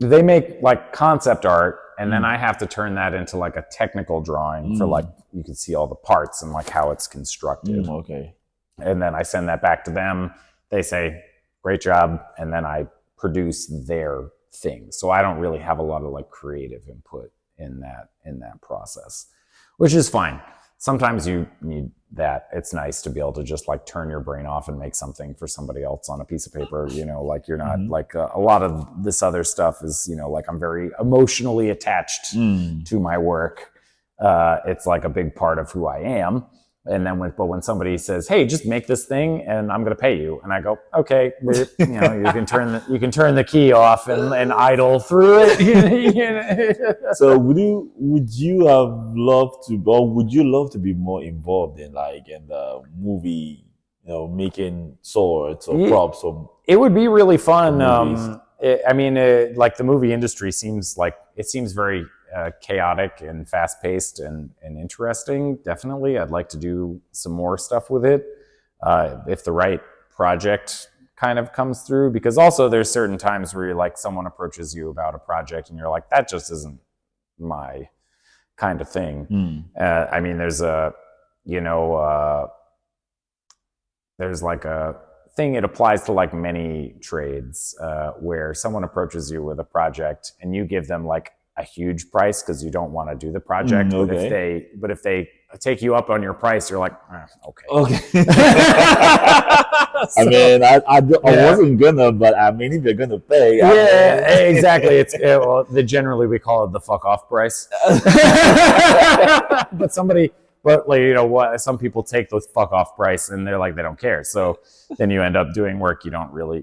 S1: They make like concept art, and then I have to turn that into like a technical drawing for like, you can see all the parts and like how it's constructed.
S2: Okay.
S1: And then I send that back to them. They say, great job. And then I produce their thing. So I don't really have a lot of like creative input in that process, which is fine. Sometimes you need that. It's nice to be able to just like turn your brain off and make something for somebody else on a piece of paper, you know, like you're not like a lot of this other stuff is, you know, like I'm very emotionally attached to my work. It's like a big part of who I am. And then when somebody says, "Hey, just make this thing and I'm going to pay you," and I go, "Okay," you know, you can turn the key off and idle through it.
S2: So would you have loved to, or would you love to be more involved in the movie, you know, making swords or props? Or
S1: it would be really fun. Like the movie industry seems very chaotic and fast-paced and interesting. Definitely, I'd like to do some more stuff with it if the right project kind of comes through. Because also, there's certain times where you're like, someone approaches you about a project, and you're like, that just isn't my kind of thing. I mean, there's like a thing. It applies to like many trades where someone approaches you with a project, and you give them like a huge price because you don't want to do the project.
S2: Okay.
S1: But if they take you up on your price, you're like, okay.
S2: I mean, I wasn't gonna, but I mean, if you're gonna pay,
S1: exactly. Generally we call it the fuck off price. But like, you know what? Some people take the fuck off price and they're like, they don't care. So then you end up doing work you're not really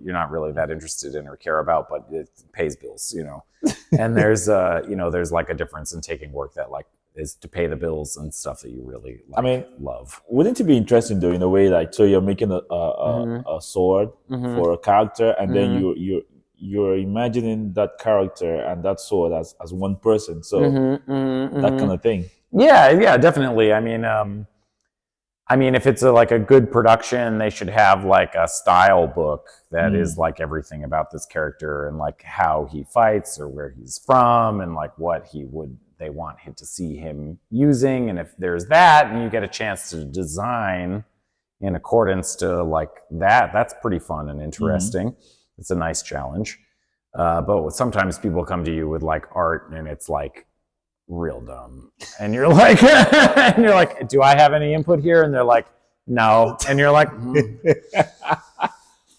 S1: that interested in or care about, but it pays bills, you know. And there's like a difference in taking work that like is to pay the bills and stuff that you really love.
S2: Wouldn't it be interesting though, in a way, like, so you're making a sword for a character, and then you're imagining that character and that sword as one person. So that kind of thing.
S1: Yeah, definitely. I mean, if it's like a good production, they should have like a style book that is like everything about this character and like how he fights or where he's from and like what they want him to see him using. And if there's that, and you get a chance to design in accordance to like that's pretty fun and interesting. It's a nice challenge. But sometimes people come to you with like art and it's like real dumb, and you're like, do I have any input here? And they're like, no. And you're like,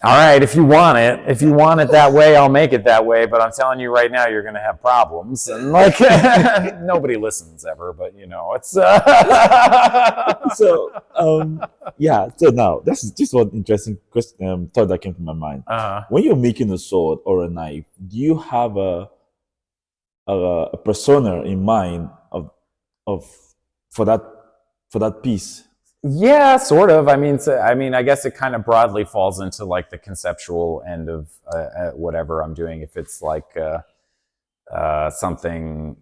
S1: all right, if you want it that way, I'll make it that way, but I'm telling you right now, you're gonna have problems. And like, nobody listens ever, but you know, it's
S2: so now that's just one interesting question, thought that came to my mind. When you're making a sword or a knife, do you have a persona in mind for that piece?
S1: Yeah, sort of. I mean, I guess it kind of broadly falls into like the conceptual end of whatever I'm doing. If it's like something,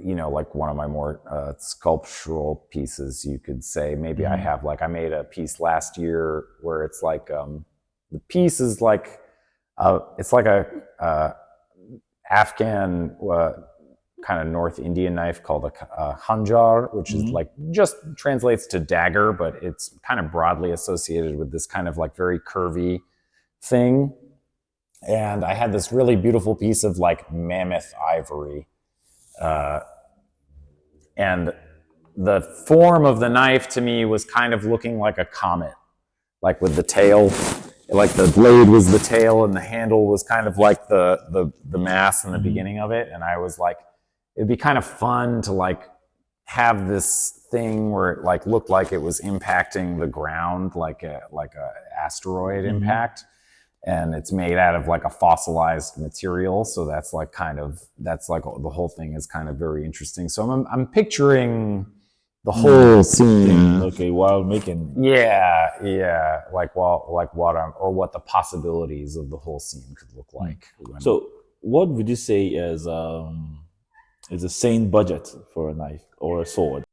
S1: you know, like one of my more sculptural pieces, you could say maybe I have like, I made a piece last year where it's like the piece is like it's like a Afghan kind of North Indian knife called a khanjar, which is like just translates to dagger, but it's kind of broadly associated with this kind of like very curvy thing. And I had this really beautiful piece of like mammoth ivory. And the form of the knife to me was kind of looking like a comet, like with the tail. Like the blade was the tail and the handle was kind of like the mass in the beginning of it. And I was like, it'd be kind of fun to like have this thing where it like looked like it was impacting the ground like a asteroid impact. And it's made out of like a fossilized material. So that's like the whole thing is kind of very interesting. So I'm picturing the whole scene.
S2: Okay, while making.
S1: Yeah. Like what the possibilities of the whole scene could look like.
S2: So, what would you say is a sane budget for a knife or a sword?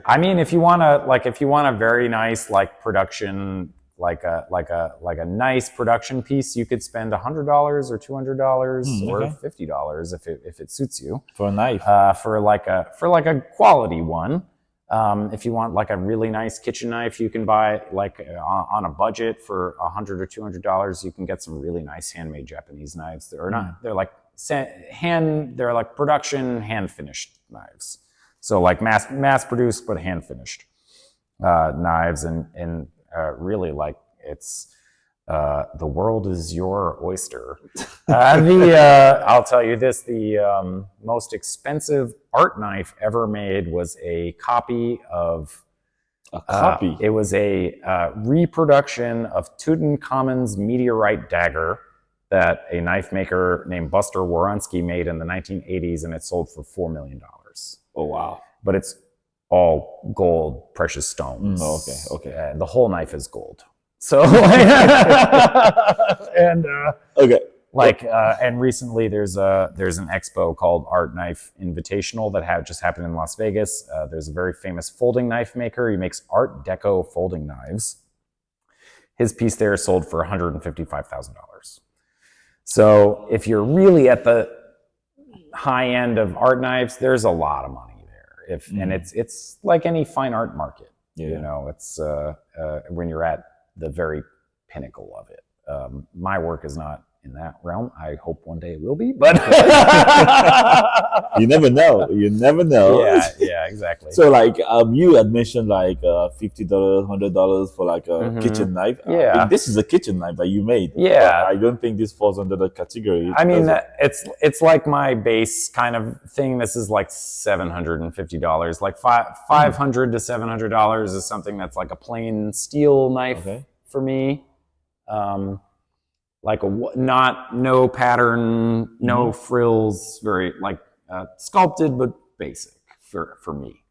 S1: I mean, if you want a very nice like production, like a nice production piece, you could spend $100 or $200 or $50 if it suits you
S2: For a knife.
S1: For like a quality one. If you want like a really nice kitchen knife, you can buy like on a budget for $100 or $200. You can get some really nice handmade Japanese knives. They're like production hand finished knives. So like mass produced but hand finished knives, and really like it's the world is your oyster. I'll tell you this: the most expensive art knife ever made was a copy of.
S2: A copy.
S1: It was a reproduction of Tutankhamun's meteorite dagger that a knife maker named Buster Waronsky made in the 1980s, and it sold for $4 million.
S2: Oh wow!
S1: But it's all gold, precious stones.
S2: Okay.
S1: And the whole knife is gold. So, and and recently there's an expo called Art Knife Invitational that just happened in Las Vegas. There's a very famous folding knife maker. He makes Art Deco folding knives. His piece there sold for $155,000. So if you're really at the high end of art knives, there's a lot of money there. And it's like any fine art market.
S2: Yeah.
S1: You know, it's when you're at the very pinnacle of it. My work is not in that realm. I hope one day it will be, but
S2: you never know.
S1: Yeah, exactly.
S2: So like you had mentioned like $50, $100 for like a kitchen knife.
S1: Yeah.
S2: This is a kitchen knife that you made.
S1: Yeah.
S2: I don't think this falls under the category.
S1: I mean, it's like my base kind of thing. This is like $750. Like $500 to $700 is something that's like a plain steel knife for me. Like no pattern, no frills, very like sculpted but basic for me.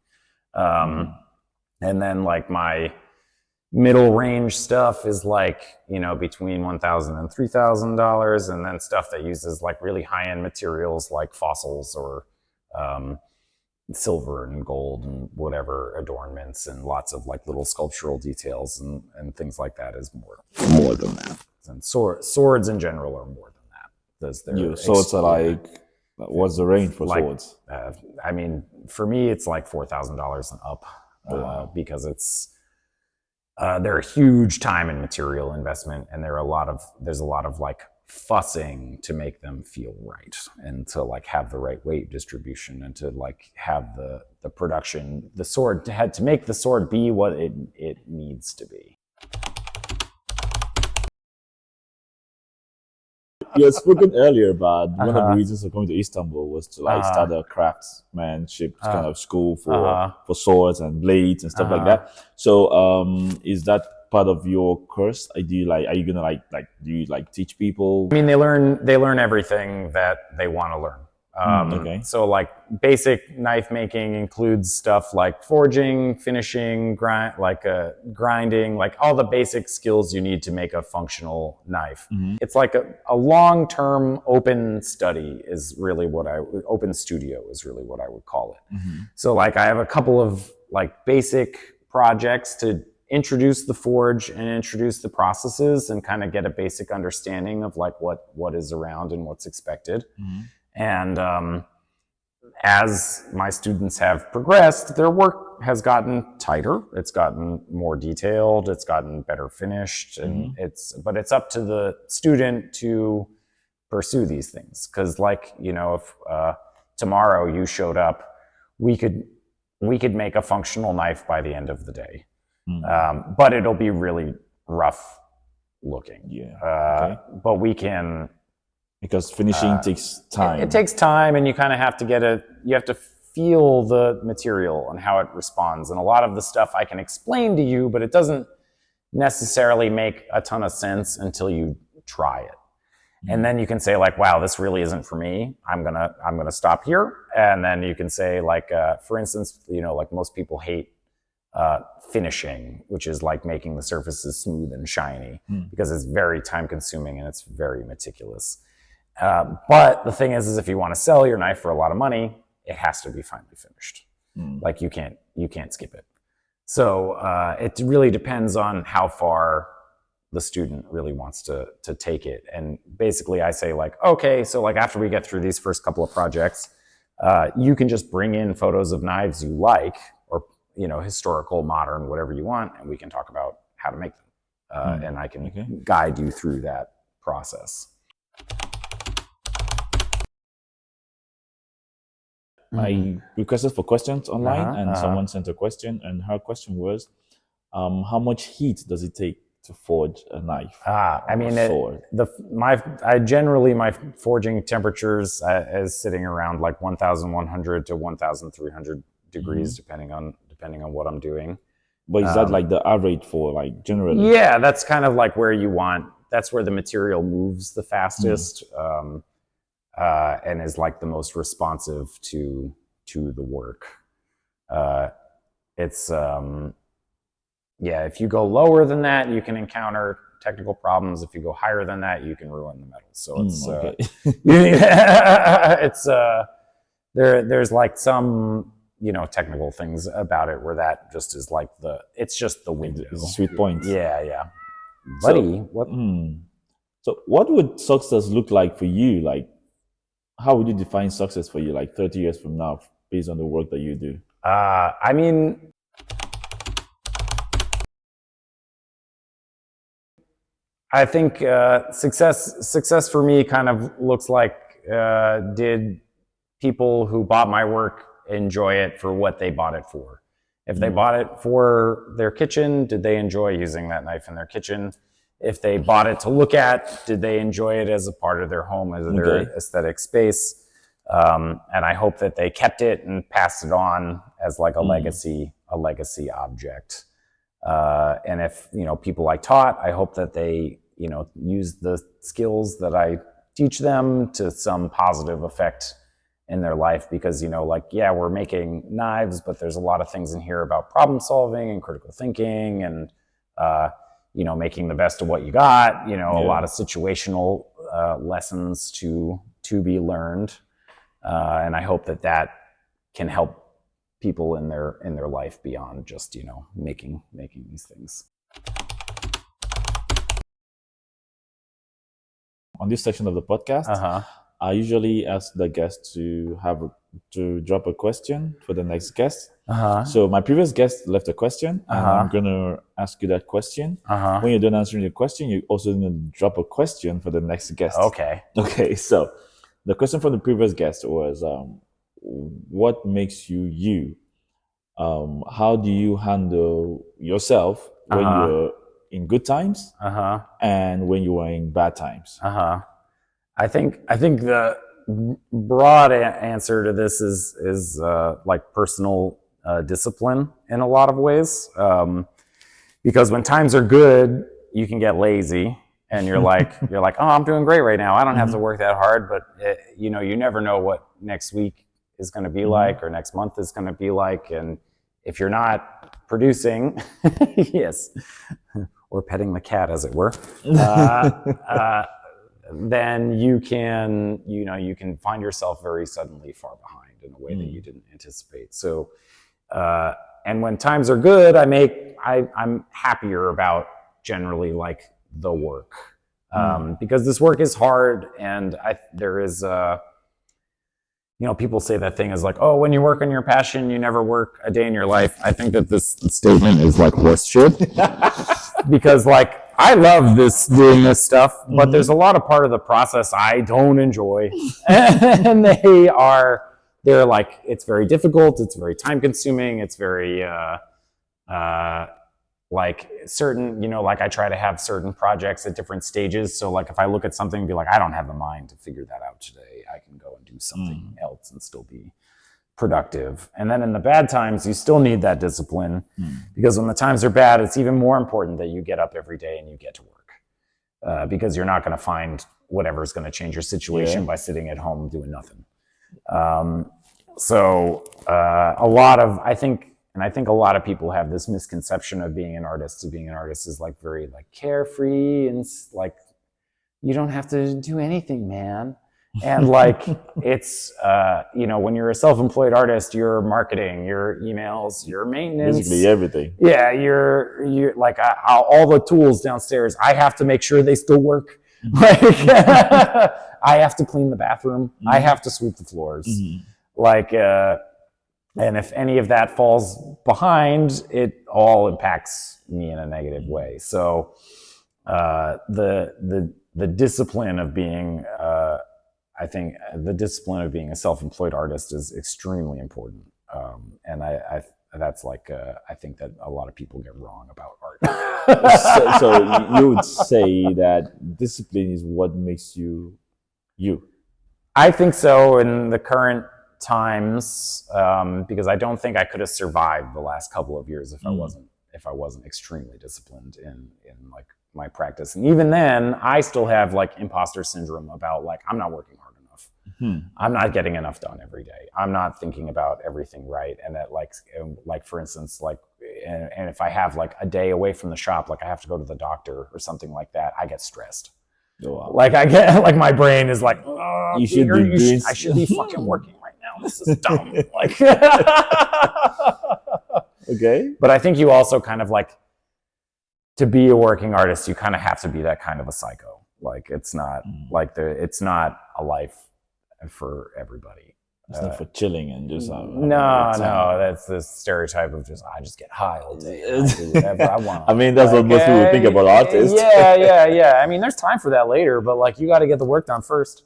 S1: And then like my middle range stuff is like, you know, between $1,000 and $3,000, and then stuff that uses like really high end materials like fossils or silver and gold and whatever adornments and lots of like little sculptural details and things like that is more than that. And swords in general are more than that.
S2: Swords are like, what's the range for swords?
S1: I mean, for me, it's like $4,000 and up because it's they're a huge time and material investment, and there's a lot of like fussing to make them feel right and to like have the right weight distribution and to like have the production, the sword to make the sword be what it needs to be.
S2: You had spoken earlier about one of the reasons for going to Istanbul was to like start a craftsmanship kind of school for swords and blades and stuff like that. So is that part of your course? Are you gonna do you like teach people?
S1: I mean, they learn everything that they want to learn. So like basic knife making includes stuff like forging, finishing, grinding, like all the basic skills you need to make a functional knife. It's like a long-term open study is really open studio is really what I would call it. So like I have a couple of like basic projects to introduce the forge and introduce the processes and kind of get a basic understanding of like what is around and what's expected. And as my students have progressed, their work has gotten tighter. It's gotten more detailed. It's gotten better finished, and but it's up to the student to pursue these things. Because, like, you know, if tomorrow you showed up, we could make a functional knife by the end of the day, but it'll be really rough looking. But we can.
S2: Because finishing takes time.
S1: It takes time, and you kind of have to you have to feel the material and how it responds. And a lot of the stuff I can explain to you, but it doesn't necessarily make a ton of sense until you try it. And then you can say like, wow, this really isn't for me. I'm gonna stop here. And then you can say like, for instance, you know, like most people hate finishing, which is like making the surfaces smooth and shiny because it's very time consuming and it's very meticulous. But the thing is if you want to sell your knife for a lot of money, it has to be finely finished. Like you can't skip it. So it really depends on how far the student really wants to take it. And basically I say like, okay, so like after we get through these first couple of projects, you can just bring in photos of knives you like or historical, modern, whatever you want, and we can talk about how to make them. And I can guide you through that process.
S2: I requested for questions online, and someone sent a question, and her question was, how much heat does it take to forge a knife?
S1: I mean,
S2: sword?
S1: generally my forging temperatures is sitting around like 1,100 to 1,300 degrees, depending on what I'm doing.
S2: But is that like the average for like generally?
S1: Yeah, that's kind of like where you want. That's where the material moves the fastest, and is like the most responsive to the work. If you go lower than that, you can encounter technical problems. If you go higher than that, you can ruin the metal. So it's there's like some technical things about it where that just is like it's just the window.
S2: It's a sweet point.
S1: Yeah. Buddy,
S2: So what would success look like for you? Like, how would you define success for you, like 30 years from now, based on the work that you do?
S1: I mean, I think success for me kind of looks like, did people who bought my work enjoy it for what they bought it for? If they bought it for their kitchen, did they enjoy using that knife in their kitchen? If they bought it to look at, did they enjoy it as a part of their home, as their aesthetic space? And I hope that they kept it and passed it on as like a legacy object. And if people I taught, I hope that they use the skills that I teach them to some positive effect in their life, because we're making knives, but there's a lot of things in here about problem solving and critical thinking and making the best of what you got, a lot of situational lessons to be learned. And I hope that can help people in their life beyond just, making these things.
S2: On this section of the podcast, I usually ask the guest to drop a question for the next guest. So my previous guest left a question, and I'm going to ask you that question. When you're done answering the question, you're also going to drop a question for the next guest. Okay, so the question from the previous guest was, what makes you you? How do you handle yourself when you're in good times and when you are in bad times?
S1: I think the broad answer to this is like personal discipline in a lot of ways, because when times are good, you can get lazy and you're like, oh, I'm doing great right now. I don't have to work that hard. But you never know what next week is going to be like, or next month is going to be like, and if you're not producing, yes, or petting the cat, as it were, then you can find yourself very suddenly far behind in a way that you didn't anticipate. So, and when times are good, I'm happier about generally like the work, because this work is hard, and there is people say that thing is like, oh, when you work on your passion, you never work a day in your life. I think that this statement is like horse shit, because like I love doing this stuff, but there's a lot of part of the process I don't enjoy, and they're like, it's very difficult, it's very time consuming, it's very like certain, like I try to have certain projects at different stages. So like if I look at something and be like, I don't have the mind to figure that out today, I can go and do something else and still be productive. And then in the bad times, you still need that discipline, because when the times are bad, it's even more important that you get up every day and you get to work, because you're not going to find whatever's going to change your situation by sitting at home doing nothing. I think a lot of people have this misconception of being an artist. Being an artist is like very like carefree and like you don't have to do anything, man. And like it's when you're a self-employed artist, your marketing, your emails, your maintenance,
S2: basically everything.
S1: Yeah, you're like all the tools downstairs, I have to make sure they still work. Like I have to clean the bathroom. I have to sweep the floors. Like And if any of that falls behind, it all impacts me in a negative way. So the discipline of being, I think the discipline of being a self-employed artist is extremely important. And that's like, I think that a lot of people get wrong about art.
S2: So you would say that discipline is what makes you you?
S1: I think so in the current times, because I don't think I could have survived the last couple of years if I wasn't extremely disciplined in like my practice. And even then, I still have like imposter syndrome about like, I'm not working hard enough. I'm not getting enough done every day. I'm not thinking about everything right. And that like for instance, like, and if I have like a day away from the shop, like I have to go to the doctor or something like that, I get stressed.
S2: Oh, wow.
S1: Like I get, like my brain is like, oh,
S2: I
S1: should be fucking working right now. This is dumb. Like,
S2: okay.
S1: But I think you also kind of like, to be a working artist, you kind of have to be that kind of a psycho. Like it's not like it's not a life for everybody.
S2: It's not for chilling and just
S1: no, that's the stereotype of just I just get high all day. I do whatever I want.
S2: I mean, that's what most people think about artists.
S1: Yeah. I mean, there's time for that later, but like you got to get the work done first.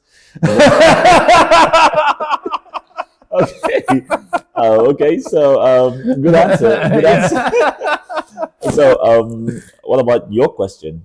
S2: Okay. Okay. So good answer. So what about your question?